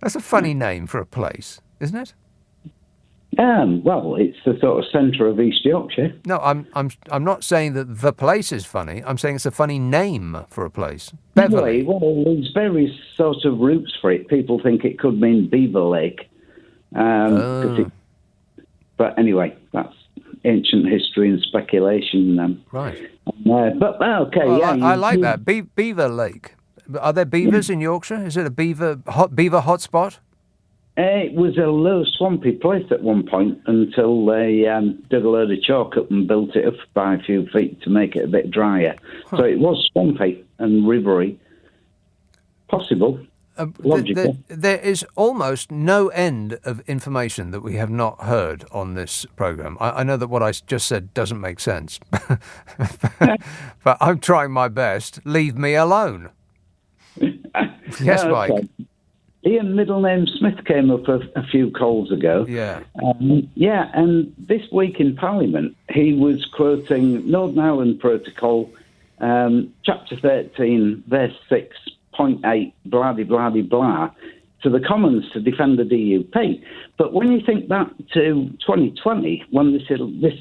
That's a funny name for a place, isn't it? Well, it's the sort of centre of East Yorkshire. No, I'm not saying that the place is funny. I'm saying it's a funny name for a place. Beverley. Well, there's various sorts of roots for it. People think it could mean Beaver Lake. But anyway, that's ancient history and speculation. Right. But okay, well, yeah. I like that. Beaver Lake. Are there beavers in Yorkshire? Is it a beaver hotspot? It was a low, swampy place at one point until they did a load of chalk up and built it up by a few feet to make it a bit drier. Huh. So it was swampy and rivery. Possible. Logical. There is almost no end of information that we have not heard on this programme. I know that what I just said doesn't make sense, but I'm trying my best. Leave me alone. Yes, Mike. Okay. Ian, middle name Smith, came up a few calls ago. Yeah. And this week in Parliament, he was quoting Northern Ireland Protocol, Chapter 13, Verse 6.8, blah, blah, blah, blah, to the Commons to defend the DUP. But when you think back to 2020, when this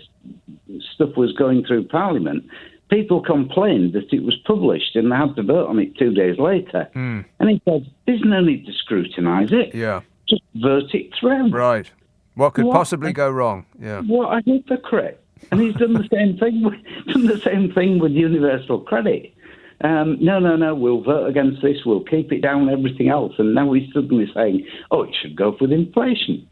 stuff was going through Parliament, people complained that it was published and they had to vote on it 2 days later. And he said, there's no need to scrutinise it. Yeah. Just vote it through. Right. What could possibly go wrong? Yeah. What a hypocrite. And he's done the same thing with universal credit. No, we'll vote against this, we'll keep it down, everything else. And now he's suddenly saying, it should go with inflation.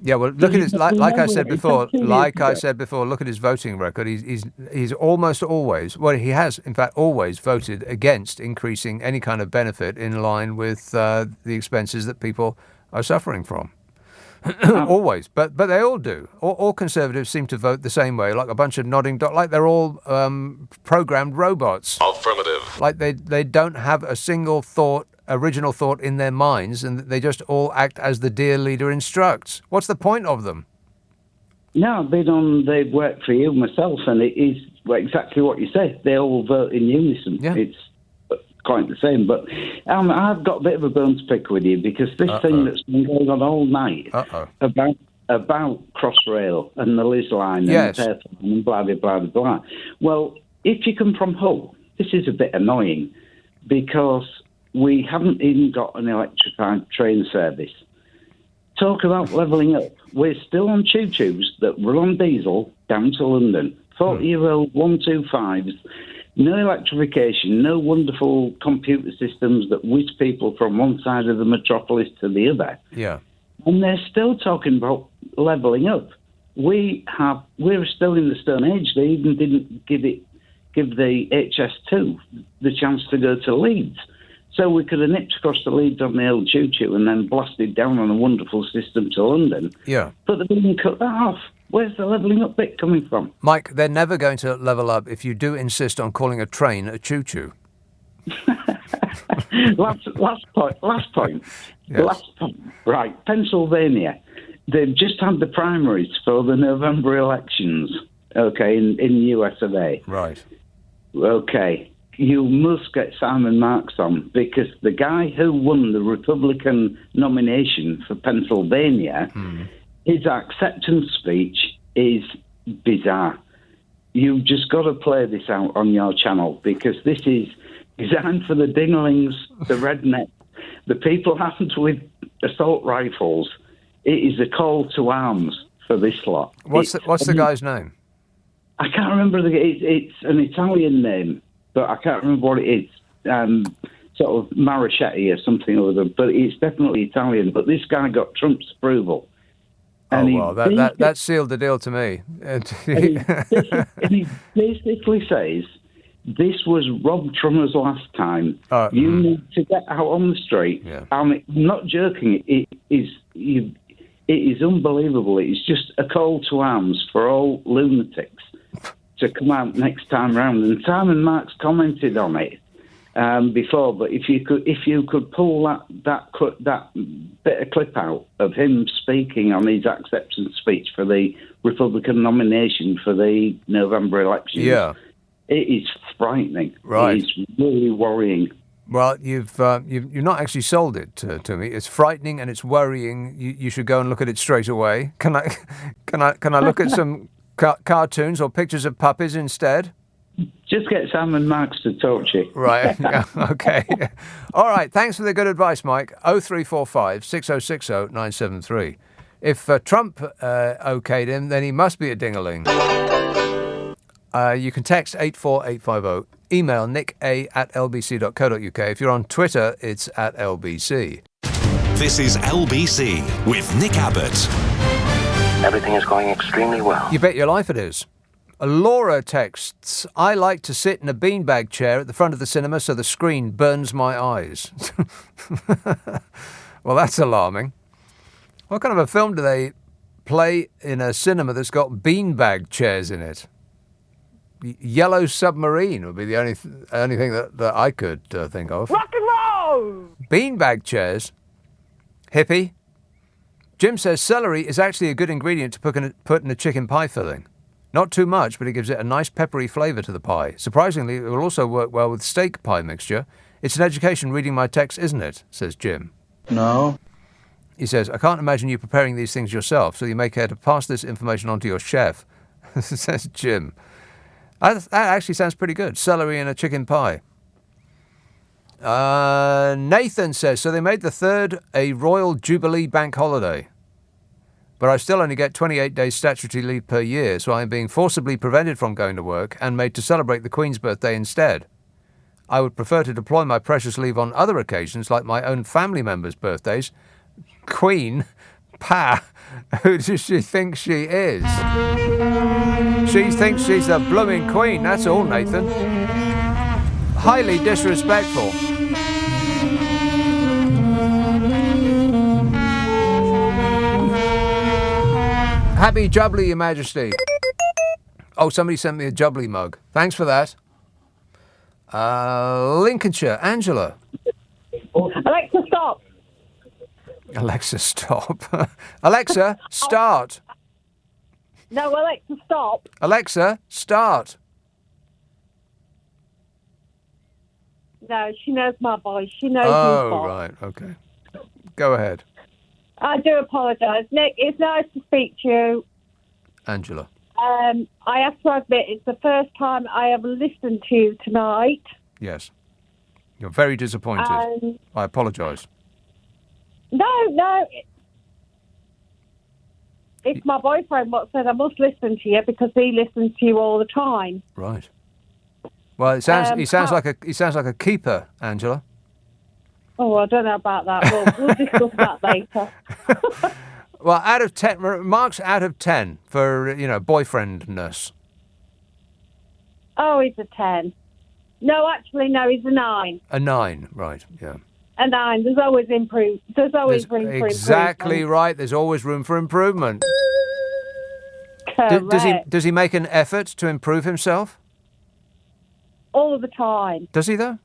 Yeah, well, look at his, like I said before, look at his voting record. He's almost always, he has, in fact, always voted against increasing any kind of benefit in line with the expenses that people are suffering from. Always. But they all do. All Conservatives seem to vote the same way, like a bunch of nodding dots, like they're all programmed robots. Affirmative. Like they don't have a single original thought in their minds, and they just all act as the dear leader instructs. What's the point of them? No, I've been on the Work for You myself, and it is exactly what you say. They all vote in unison. Yeah. It's quite the same. But I've got a bit of a bone to pick with you, because this thing that's been going on all night about Crossrail and the Liz line and the Perth and blah, blah, blah, blah. Well, if you come from Hull, this is a bit annoying because we haven't even got an electrified train service. Talk about levelling up. We're still on tubes that run on diesel down to London. 40-year-old 125s, no electrification, no wonderful computer systems that whiz people from one side of the metropolis to the other. Yeah. And they're still talking about levelling up. We're still in the Stone Age. They even didn't give the HS2 the chance to go to Leeds. So we could have nipped across the Leeds on the old choo-choo and then blasted down on a wonderful system to London. Yeah. But they didn't cut that off. Where's the levelling up bit coming from? Mike, they're never going to level up if you do insist on calling a train a choo-choo. Last point. Yes. Last point. Right, Pennsylvania. They've just had the primaries for the November elections, okay, in the US of A. Right. Okay. You must get Simon Marks on, because the guy who won the Republican nomination for Pennsylvania, his acceptance speech is bizarre. You've just got to play this out on your channel, because this is designed for the dinglings, the rednecks, the people armed with assault rifles. It is a call to arms for this lot. What's the guy's name? I can't remember. It's an Italian name, but I can't remember what it is. Sort of Marichetti or something or other, but it's definitely Italian. But this guy got Trump's approval. And that sealed the deal to me. and he basically says, this was robbed from us last time. You need to get out on the street. Yeah. I'm not joking. It is unbelievable. It's just a call to arms for all lunatics to come out next time round. And Simon Marks commented on it before, but if you could pull that bit of clip out of him speaking on his acceptance speech for the Republican nomination for the November elections, it is frightening. Right. It is really worrying. Well, you've not actually sold it to me. It's frightening and it's worrying. You should go and look at it straight away. Can I look at some cartoons or pictures of puppies instead? Just get Simon Marks to talk to you. Right. Okay. All right. Thanks for the good advice, Mike. 0345 6060 973. If Trump okayed him, then he must be a dingaling. You can text 84850. Email nicka@lbc.co.uk. If you're on Twitter, it's @LBC. This is LBC with Nick Abbott. Everything is going extremely well. You bet your life it is. Laura texts, I like to sit in a beanbag chair at the front of the cinema so the screen burns my eyes. Well, that's alarming. What kind of a film do they play in a cinema that's got beanbag chairs in it? Yellow Submarine would be the only thing that I could think of. Rock and roll! Beanbag chairs. Hippie. Jim says celery is actually a good ingredient to put in a chicken pie filling. Not too much, but it gives it a nice peppery flavour to the pie. Surprisingly, it will also work well with steak pie mixture. It's an education reading my text, isn't it? Says Jim. No. He says, I can't imagine you preparing these things yourself, so you may care to pass this information on to your chef. Says Jim. That actually sounds pretty good. Celery in a chicken pie. Nathan says, so they made the 3rd a Royal Jubilee bank holiday. But I still only get 28 days statutory leave per year, so I am being forcibly prevented from going to work and made to celebrate the Queen's birthday instead. I would prefer to deploy my precious leave on other occasions, like my own family members' birthdays. Queen? Pa? Who does she think she is? She thinks she's the blooming Queen, that's all, Nathan. Highly disrespectful. Happy Jubilee, Your Majesty. Oh, somebody sent me a Jubilee mug. Thanks for that. Lincolnshire, Angela. Alexa, stop. Alexa, stop. Alexa, start. No, Alexa, stop. Alexa, start. No, she knows my voice. She knows me. Oh, right. Okay. Go ahead. I do apologise. Nick, it's nice to speak to you. Angela. I have to admit, it's the first time I have listened to you tonight. Yes. You're very disappointed. I apologise. No. It's my boyfriend what said I must listen to you because he listens to you all the time. Right. Well, he sounds like a keeper, Angela. Oh, I don't know about that. We'll discuss that later. Well, out of 10, Mark's out of 10 for, boyfriendness. Oh, he's a 10. No, actually, no, he's a 9. A 9, right, yeah. A 9. There's always room for improvement. Exactly right. There's always room for improvement. Correct. Does he make an effort to improve himself? All the time. Does he, though?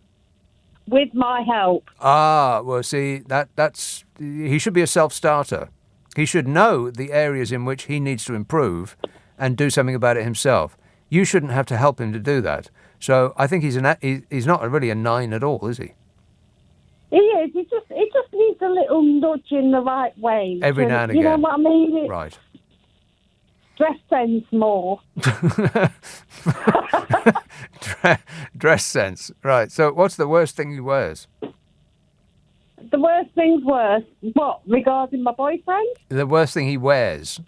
With my help. Ah, well, see, that's he should be a self-starter. He should know the areas in which he needs to improve and do something about it himself. You shouldn't have to help him to do that. So I think he's not really a 9 at all, is he? He is. He just needs a little nudge in the right way. Every now and again. You know what I mean? Right. Dress sense more. Dress sense. Right. So what's the worst thing he wears? The worst thing's worse. What, regarding my boyfriend? The worst thing he wears.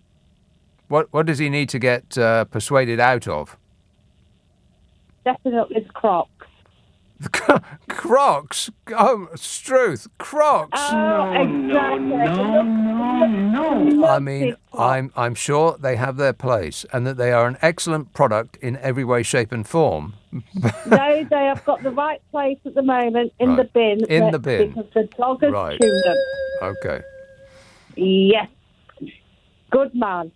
What does he need to get persuaded out of? Definitely Crocs. Crocs? Oh, Struth, Crocs. Oh, exactly. No. I mean, I'm sure they have their place and that they are an excellent product in every way, shape and form. No, they have got the right place at the moment in the bin. In the bin. Because the dog has chewed them. Okay. Yes. Good man.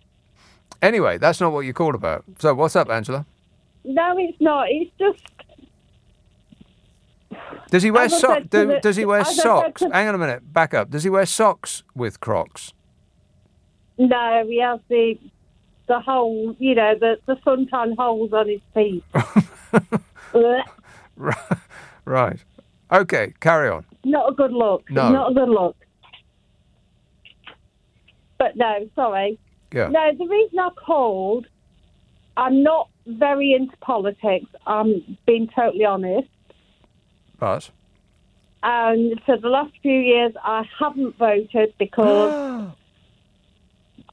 Anyway, that's not what you called about. So what's up, Angela? No, it's not. It's just... Does he wear socks? Does he wear socks? Hang on a minute. Back up. Does he wear socks with Crocs? No, he has the hole, the suntan holes on his feet. Right. Okay, carry on. Not a good look. No. Not a good look. But no, sorry. Yeah. No, the reason I called, I'm not very into politics. I'm being totally honest. But? And for the last few years, I haven't voted because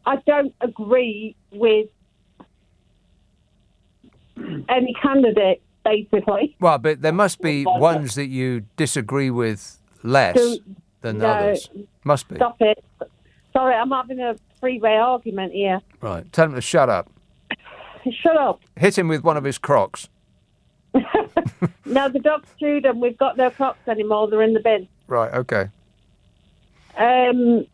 I don't agree with any candidate, basically. Well, but there must be ones that you disagree with less than others. Must be. Stop it. Sorry, I'm having a three-way argument here. Right. Tell him to shut up. Shut up. Hit him with one of his Crocs. No, the dog's chewed them. We've got no Crocs anymore. They're in the bin. Right, okay. I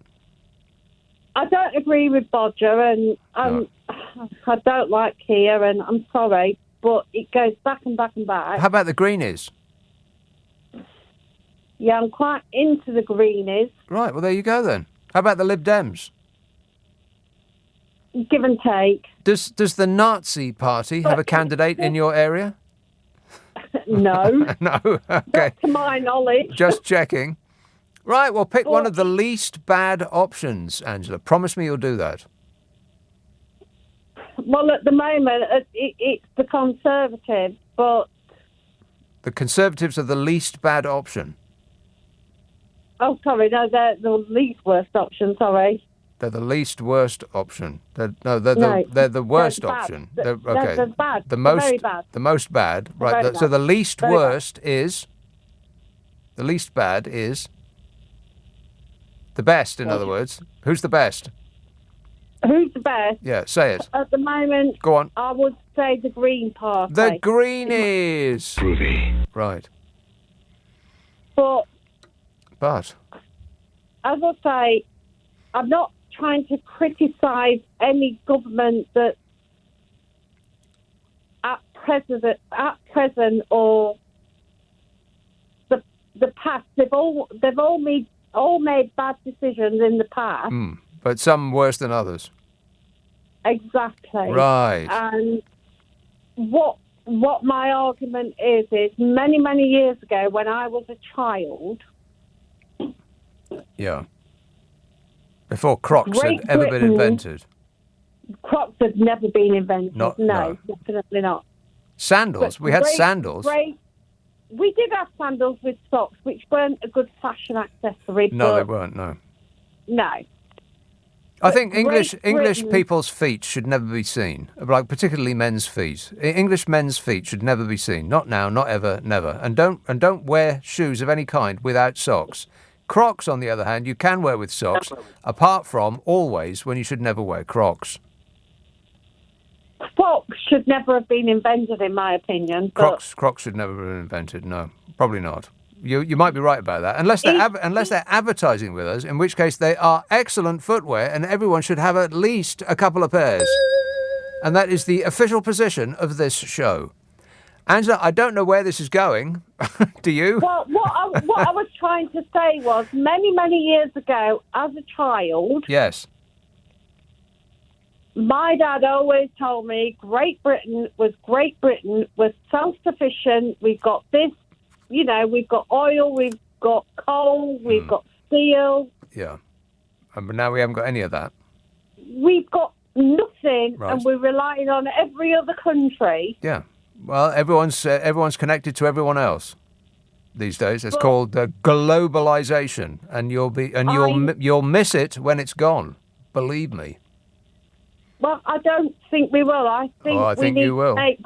don't agree with Bodger, and I don't like Keir, and I'm sorry, but it goes back and back and back. How about the Greenies? Yeah, I'm quite into the Greenies. Right, well, there you go then. How about the Lib Dems? Give and take. Does the Nazi Party have a candidate in your area? No. No, okay. Not to my knowledge. Just checking. Right, well, pick one of the least bad options, Angela. Promise me you'll do that. Well, at the moment, it's the Conservatives, but... The Conservatives are the least bad option. Oh, sorry, no, they're the least worst option, sorry. They're the least worst option. They're the worst option. They're bad. The most, very bad. The most bad. Right. Very So bad. the least Very worst is. The least bad is. The best, in other words. Who's the best? Who's the best? Yeah, say it. At the moment, Go on. I would say the Green Party. The Greenies. Groovy. Right. But, But. as I say, I'm not trying to criticise any government that at present or the past, they've all made bad decisions in the past. But some worse than others. Exactly. Right. And what my argument is many, many years ago when I was a child. Yeah. Before Crocs had ever been invented. Crocs had never been invented. No. Definitely not. Sandals. But We had great- sandals. We did have sandals with socks, which weren't a good fashion accessory. No, but they weren't. No. No. I think Great English Britain- people's feet should never be seen, like particularly men's feet. English men's feet should never be seen. Not now, not ever, never. And don't wear shoes of any kind without socks. Crocs, on the other hand, you can wear with socks, apart from always when you should never wear Crocs. Crocs should never have been invented, in my opinion. But Crocs should never have been invented. No, probably not. You might be right about that, unless they're advertising with us, in which case they are excellent footwear, and everyone should have at least a couple of pairs. And that is the official position of this show. Angela, I don't know where this is going. Do you? Well, what I was trying to say was, many, many years ago, as a child, Yes. my dad always told me Great Britain was self-sufficient. We've got this, we've got oil, we've got coal, we've got steel. Yeah. But now we haven't got any of that. We've got nothing, Right. and we're relying on every other country. Yeah. Well, everyone's connected to everyone else these days. It's called globalization, and you'll miss it when it's gone. Believe me. Well, I don't think we will. I think we need to make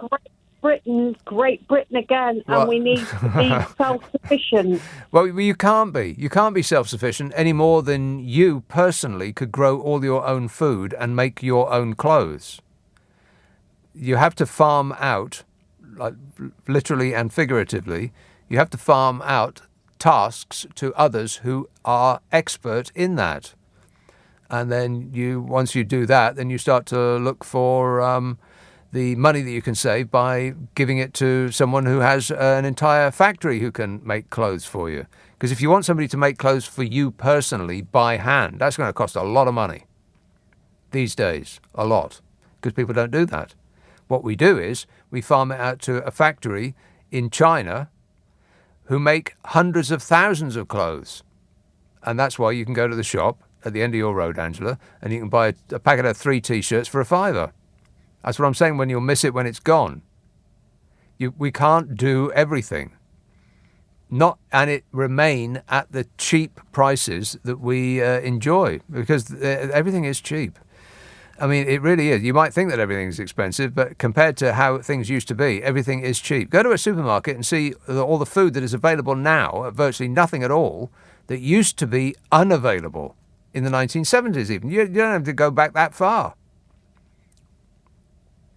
Great Britain again, and we need to be self-sufficient. Well, you can't be. You can't be self-sufficient any more than you personally could grow all your own food and make your own clothes. You have to farm out, like literally and figuratively, you have to farm out tasks to others who are expert in that. And then once you do that, then you start to look for the money that you can save by giving it to someone who has an entire factory who can make clothes for you. Because if you want somebody to make clothes for you personally by hand, that's going to cost a lot of money these days, a lot, because people don't do that. What we do is we farm it out to a factory in China who make hundreds of thousands of clothes. And that's why you can go to the shop at the end of your road, Angela, and you can buy a packet of 3 T-shirts for £5. That's what I'm saying, when you'll miss it when it's gone. We can't do everything. And it remain at the cheap prices that we enjoy, because everything is cheap. I mean, it really is. You might think that everything is expensive, but compared to how things used to be, everything is cheap. Go to a supermarket and see all the food that is available now at virtually nothing at all that used to be unavailable in the 1970s even. You don't have to go back that far.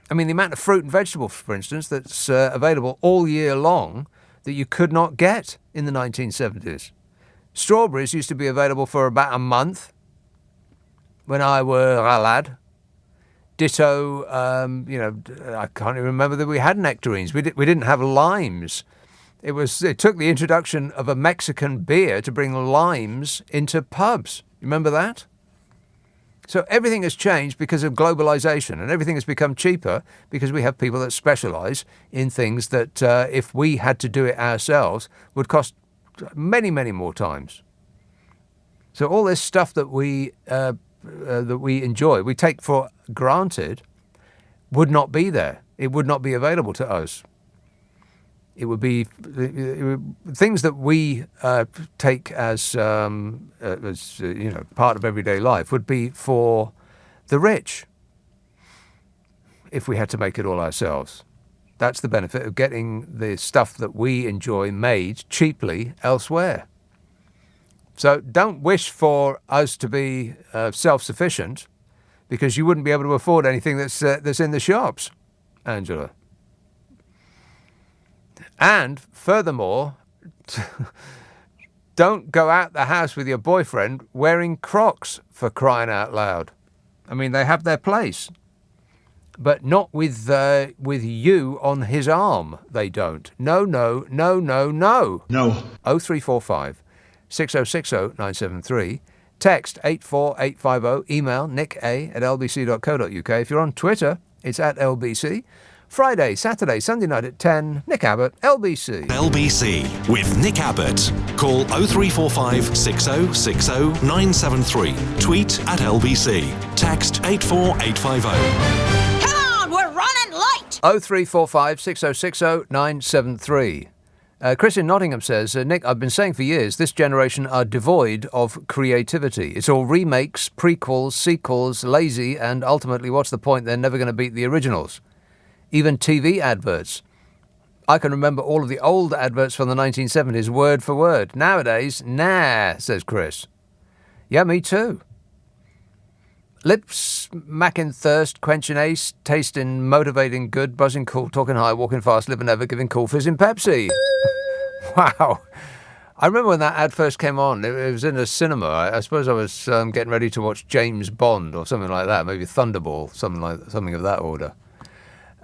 I mean, the amount of fruit and vegetable, for instance, that's available all year long that you could not get in the 1970s. Strawberries used to be available for about a month when I were a lad. Ditto, I can't even remember that we had nectarines. We didn't have limes. It took the introduction of a Mexican beer to bring limes into pubs. Remember that? So everything has changed because of globalization, and everything has become cheaper because we have people that specialize in things that if we had to do it ourselves would cost many, many more times. So all this stuff that we enjoy, we take for granted, would not be there. It would not be available to us. It would be things that we take as part of everyday life would be for the rich if we had to make it all ourselves. That's the benefit of getting the stuff that we enjoy made cheaply elsewhere. So don't wish for us to be self-sufficient, because you wouldn't be able to afford anything that's in the shops, Angela. And furthermore, don't go out the house with your boyfriend wearing Crocs, for crying out loud. I mean, they have their place, but not with you on his arm. They don't. No. 0345 6060 973. Text 84850. Email nick@lbc.co.uk. If you're on Twitter, it's @LBC. Friday, Saturday, Sunday night at 10. Nick Abbott, LBC. LBC with Nick Abbott. Call 0345 6060 973. Tweet at LBC. Text 84850. Come on, we're running late. 0345 6060 973. Chris in Nottingham says, Nick, I've been saying for years, this generation are devoid of creativity. It's all remakes, prequels, sequels, lazy, and ultimately, what's the point? They're never going to beat the originals. Even TV adverts. I can remember all of the old adverts from the 1970s, word for word. Nowadays, nah, says Chris. Yeah, me too. Lips, macking thirst, quenching ace, tasting, motivating good, buzzing cool, talking high, walking fast, living ever, giving cool, fizzing Pepsi. Wow. I remember when that ad first came on, it was in a cinema. I suppose I was getting ready to watch James Bond or something like that, maybe Thunderball, something of that order.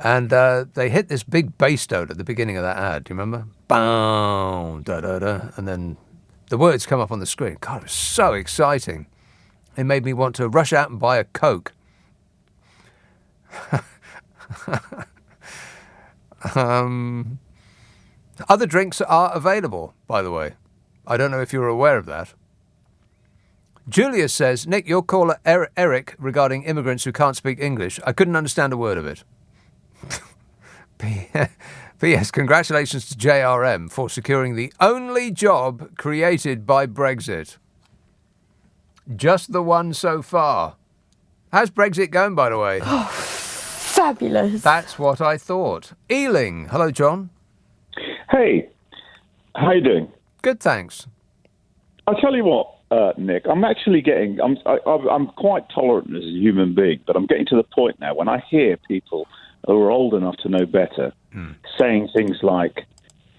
And they hit this big bass note at the beginning of that ad, do you remember? Boom, da-da-da, and then the words come up on the screen. God, it was so exciting. It made me want to rush out and buy a Coke. Other drinks are available, by the way. I don't know if you're aware of that. Julius says, Nick, your caller Eric regarding immigrants who can't speak English. I couldn't understand a word of it. P.S. Congratulations to JRM for securing the only job created by Brexit. Just the one so far. How's Brexit going, by the way? Oh, fabulous. That's what I thought. Ealing. Hello, John. Hey, how you doing? Good, thanks. I'll tell you what, Nick, I'm actually I'm quite tolerant as a human being, but I'm getting to the point now when I hear people who are old enough to know better saying things like,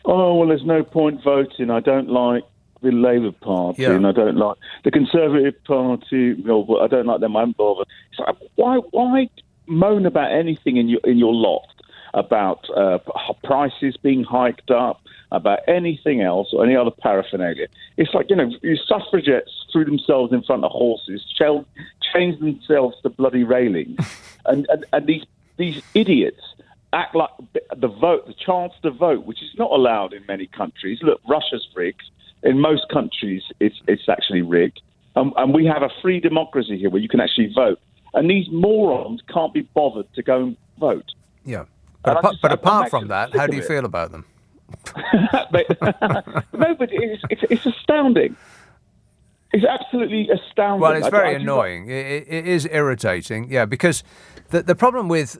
oh, well, there's no point voting, I don't like the Labour Party, and I don't like the Conservative Party, I don't like them, I'm bothered. It's like, why moan about anything in your loft, about prices being hiked up, about anything else or any other paraphernalia? It's like, suffragettes threw themselves in front of horses, chained themselves to bloody railings, and these idiots act like the chance to vote, which is not allowed in many countries. Look, Russia's rigged. In most countries, it's actually rigged. And we have a free democracy here where you can actually vote. And these morons can't be bothered to go and vote. Yeah. But apart from that, how do you feel about them? No, but it's astounding. It's absolutely astounding. Well, it's very annoying. It is irritating, yeah, because the problem with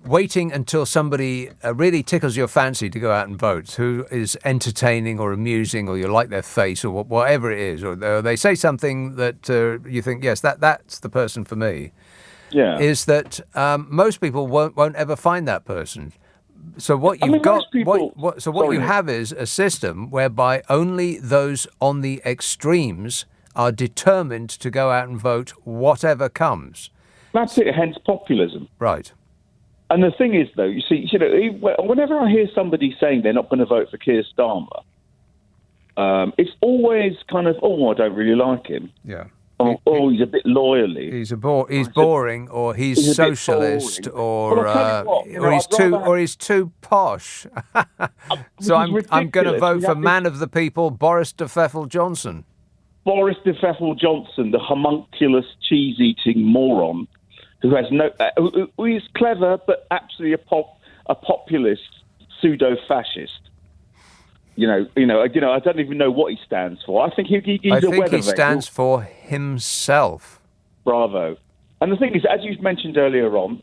waiting until somebody really tickles your fancy to go out and vote, who is entertaining or amusing, or you like their face, or whatever it is, or they say something that you think, yes, that's the person for me, is that most people won't ever find that person. So what you've got, what you have is a system whereby only those on the extremes are determined to go out and vote whatever comes. That's it, hence populism. Right. And the thing is, though, you see, whenever I hear somebody saying they're not going to vote for Keir Starmer, it's always kind of, I don't really like him. Yeah. He's a bit loyally. He's boring, or he's socialist, or he's too posh. So I'm going to vote for man of the people, Boris de Pfeffel Johnson. Boris de Pfeffel Johnson, the homunculus cheese-eating moron, who has who is clever but absolutely a populist pseudo-fascist. I don't even know what he stands for. I think he's a weather he stands for himself. Bravo. And the thing is, as you mentioned earlier on,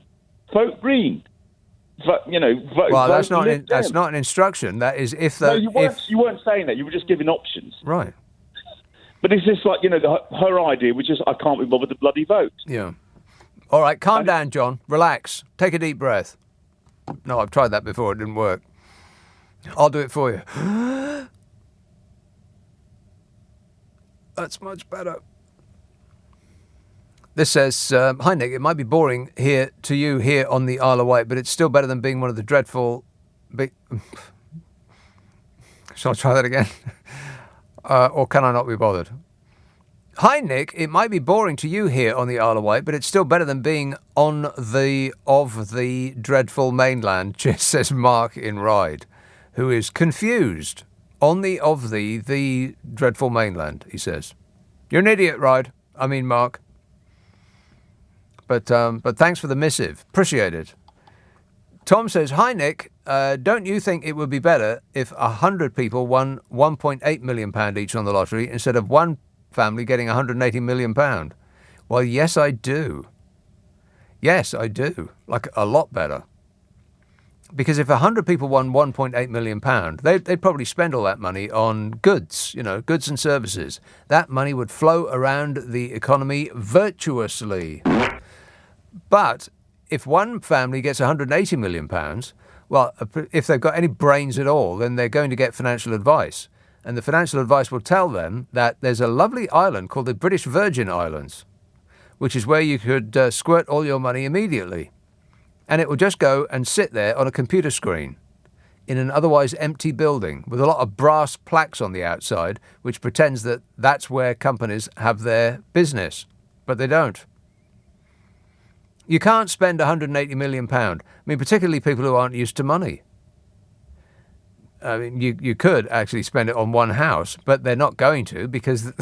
vote Green. Vote. Well, that's not an instruction. That is if the. No, you weren't saying that. You were just giving options. Right. But it's just like her idea was just I can't be bothered to bloody vote. Yeah. All right, calm down, John. Relax. Take a deep breath. No, I've tried that before. It didn't work. I'll do it for you. That's much better. This says, hi, Nick. It might be boring to you here on the Isle of Wight, but it's still better than being one of the dreadful... Shall I try that again? Or can I not be bothered? Hi, Nick. It might be boring to you here on the Isle of Wight, but it's still better than being on the dreadful mainland, just says Mark in Ryde, who is confused. On the dreadful mainland, he says. You're an idiot, Ryde. I mean, Mark. But thanks for the missive. Appreciate it. Tom says, hi, Nick. Don't you think it would be better if 100 people won £1.8 million each on the lottery instead of one family getting £180 million? Well, yes, I do. Yes, I do. Like, a lot better. Because if 100 people won £1.8 million, they'd probably spend all that money on goods, goods and services. That money would flow around the economy virtuously. But if one family gets £180 million, well, if they've got any brains at all, then they're going to get financial advice. And the financial advice will tell them that there's a lovely island called the British Virgin Islands, which is where you could squirt all your money immediately. And it will just go and sit there on a computer screen in an otherwise empty building with a lot of brass plaques on the outside, which pretends that that's where companies have their business. But they don't. You can't spend £180 million. I mean, particularly people who aren't used to money. I mean, you could actually spend it on one house, but they're not going to because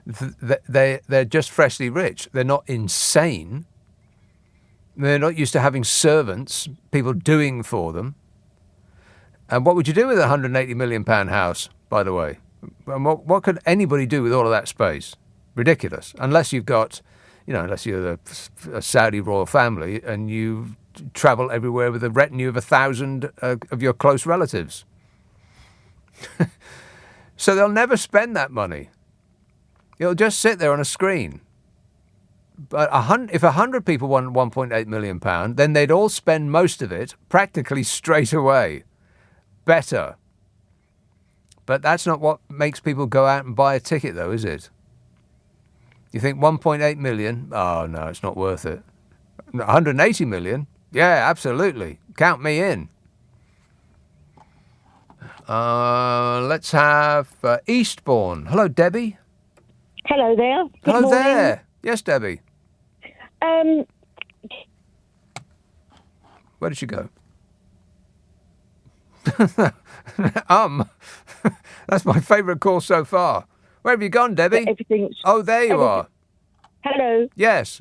they're just freshly rich. They're not insane. They're not used to having servants, people doing for them. And what would you do with a £180 million house, by the way? And what could anybody do with all of that space? Ridiculous. Unless you've got, unless you're a Saudi royal family and you travel everywhere with a retinue of 1,000 of your close relatives. So they'll never spend that money. It'll just sit there on a screen. But if 100 people won £1.8 million, then they'd all spend most of it practically straight away. Better. But that's not what makes people go out and buy a ticket, though, is it? You think 1.8 million? Oh, no, it's not worth it. 180 million? Yeah, absolutely. Count me in. Let's have Eastbourne. Hello, Debbie. Hello there. Good Hello morning. there. Yes, Debbie. Where did she go? That's my favourite call so far. Where have you gone, Debbie? There you are. Hello. Yes.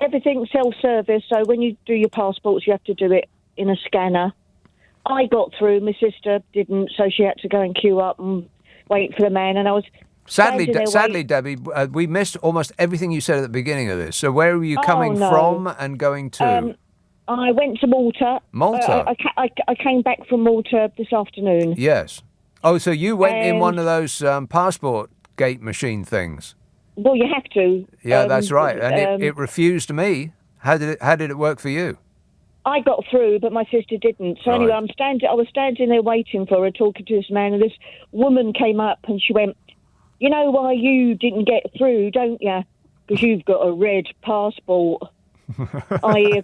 Everything's self-service, so when you do your passports, you have to do it in a scanner. I got through. My sister didn't, so she had to go and queue up and wait for the man, and I was... Sadly, Debbie, we missed almost everything you said at the beginning of this. So where were you coming from and going to? I went to Malta. Malta? I came back from Malta this afternoon. Yes. Oh, so you went in one of those passport gate machine things? Well, you have to. Yeah, that's right. And it refused me. How did it work for you? I got through, but my sister didn't. So anyway, I was standing there waiting for her, talking to this man, and this woman came up and she went, "You know why you didn't get through, don't you? Because you've got a red passport." I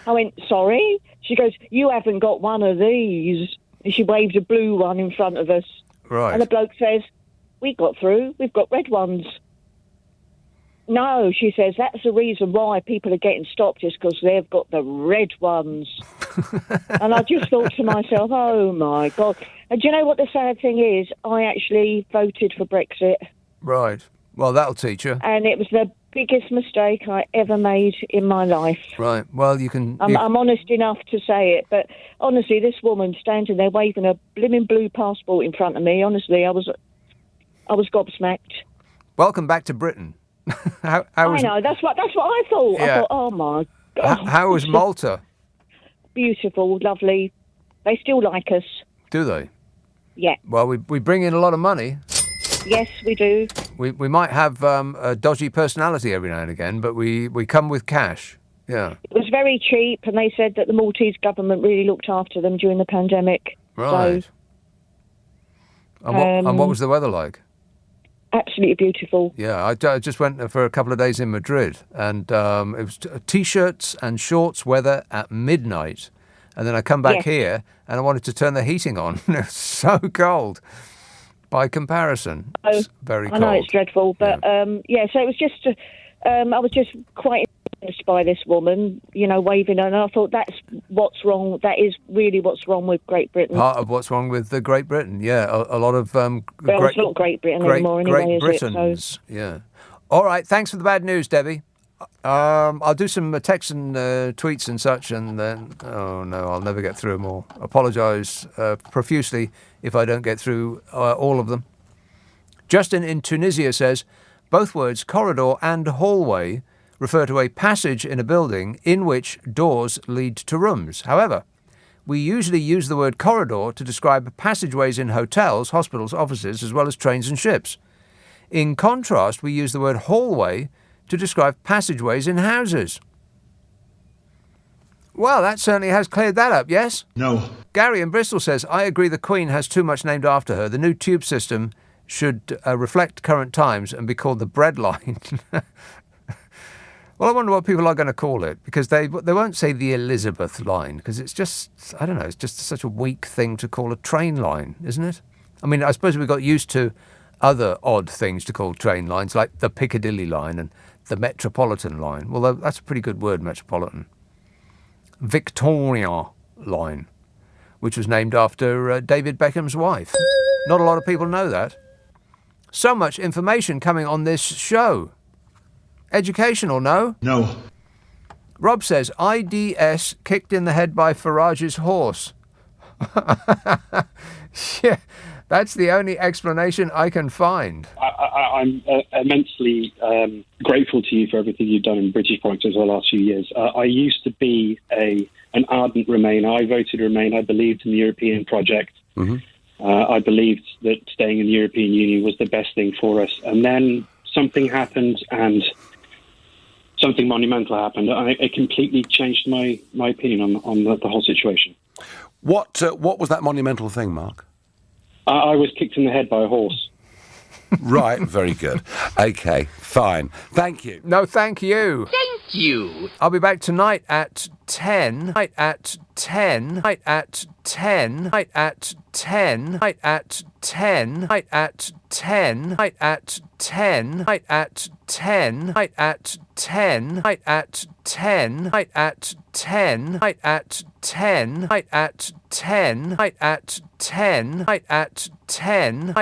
went, "Sorry?" She goes, "You haven't got one of these." And she waved a blue one in front of us. Right. And the bloke says, "We got through. We've got red ones." "No," she says, "that's the reason why people are getting stopped is because they've got the red ones." And I just thought to myself, oh, my God. And do you know what the sad thing is? I actually voted for Brexit. Right. Well, that'll teach you. And it was the biggest mistake I ever made in my life. Right. Well, you can... I'm honest enough to say it, but honestly, this woman standing there waving a blimmin' blue passport in front of me, honestly, I was gobsmacked. Welcome back to Britain. I know, that's what I thought. Yeah. I thought, oh, my God. How was Malta? Beautiful, lovely. They still like us. Do they? Yeah. Well, we bring in a lot of money. Yes, we do. We might have a dodgy personality every now and again, but we come with cash. Yeah. It was very cheap, and they said that the Maltese government really looked after them during the pandemic. Right. So, and what was the weather like? Absolutely beautiful. Yeah, I just went for a couple of days in Madrid, and it was T-shirts and shorts weather at midnight. And then I come back here, and I wanted to turn the heating on. It was so cold. By comparison, it's very cold. I know it's dreadful, but so it was just, I was just quite impressed by this woman, waving her, and I thought that is really what's wrong with Great Britain. Part of what's wrong with Great Britain, yeah. A lot of it's not Great Britain anymore anyway, Great is it? Britons, yeah. All right, thanks for the bad news, Debbie. I'll do some texts and tweets and such, and then, I'll never get through them all. Apologise profusely if I don't get through all of them. Justin in Tunisia says, both words corridor and hallway refer to a passage in a building in which doors lead to rooms. However, we usually use the word corridor to describe passageways in hotels, hospitals, offices, as well as trains and ships. In contrast, we use the word hallway to describe passageways in houses. Well, that certainly has cleared that up, yes? No. Gary in Bristol says, I agree the Queen has too much named after her. The new tube system should reflect current times and be called the bread line. Well, I wonder what people are going to call it, because they won't say the Elizabeth line, because it's just, I don't know, it's just such a weak thing to call a train line, isn't it? I mean, I suppose we got used to other odd things to call train lines, like the Piccadilly line and the Metropolitan line. Well, that's a pretty good word, Metropolitan. Victoria line, which was named after David Beckham's wife. Not a lot of people know that. So much information coming on this show. Educational, no? No. Rob says, IDS kicked in the head by Farage's horse. Yeah, that's the only explanation I can find. I'm immensely grateful to you for everything you've done in British politics over the last few years. I used to be an ardent Remainer. I voted Remain. I believed in the European project. Mm-hmm. I believed that staying in the European Union was the best thing for us. And then something happened, and something monumental happened. It completely changed my opinion on the whole situation. What was that monumental thing, Mark? I was kicked in the head by a horse. Right, very good. Okay, fine. Thank you. No, thank you. Thank you. I'll be back tonight at 10. At 10. At 10. At 10. At 10. At 10. At 10. At 10. At 10. At 10. At 10. At 10. At 10. At 10. At 10.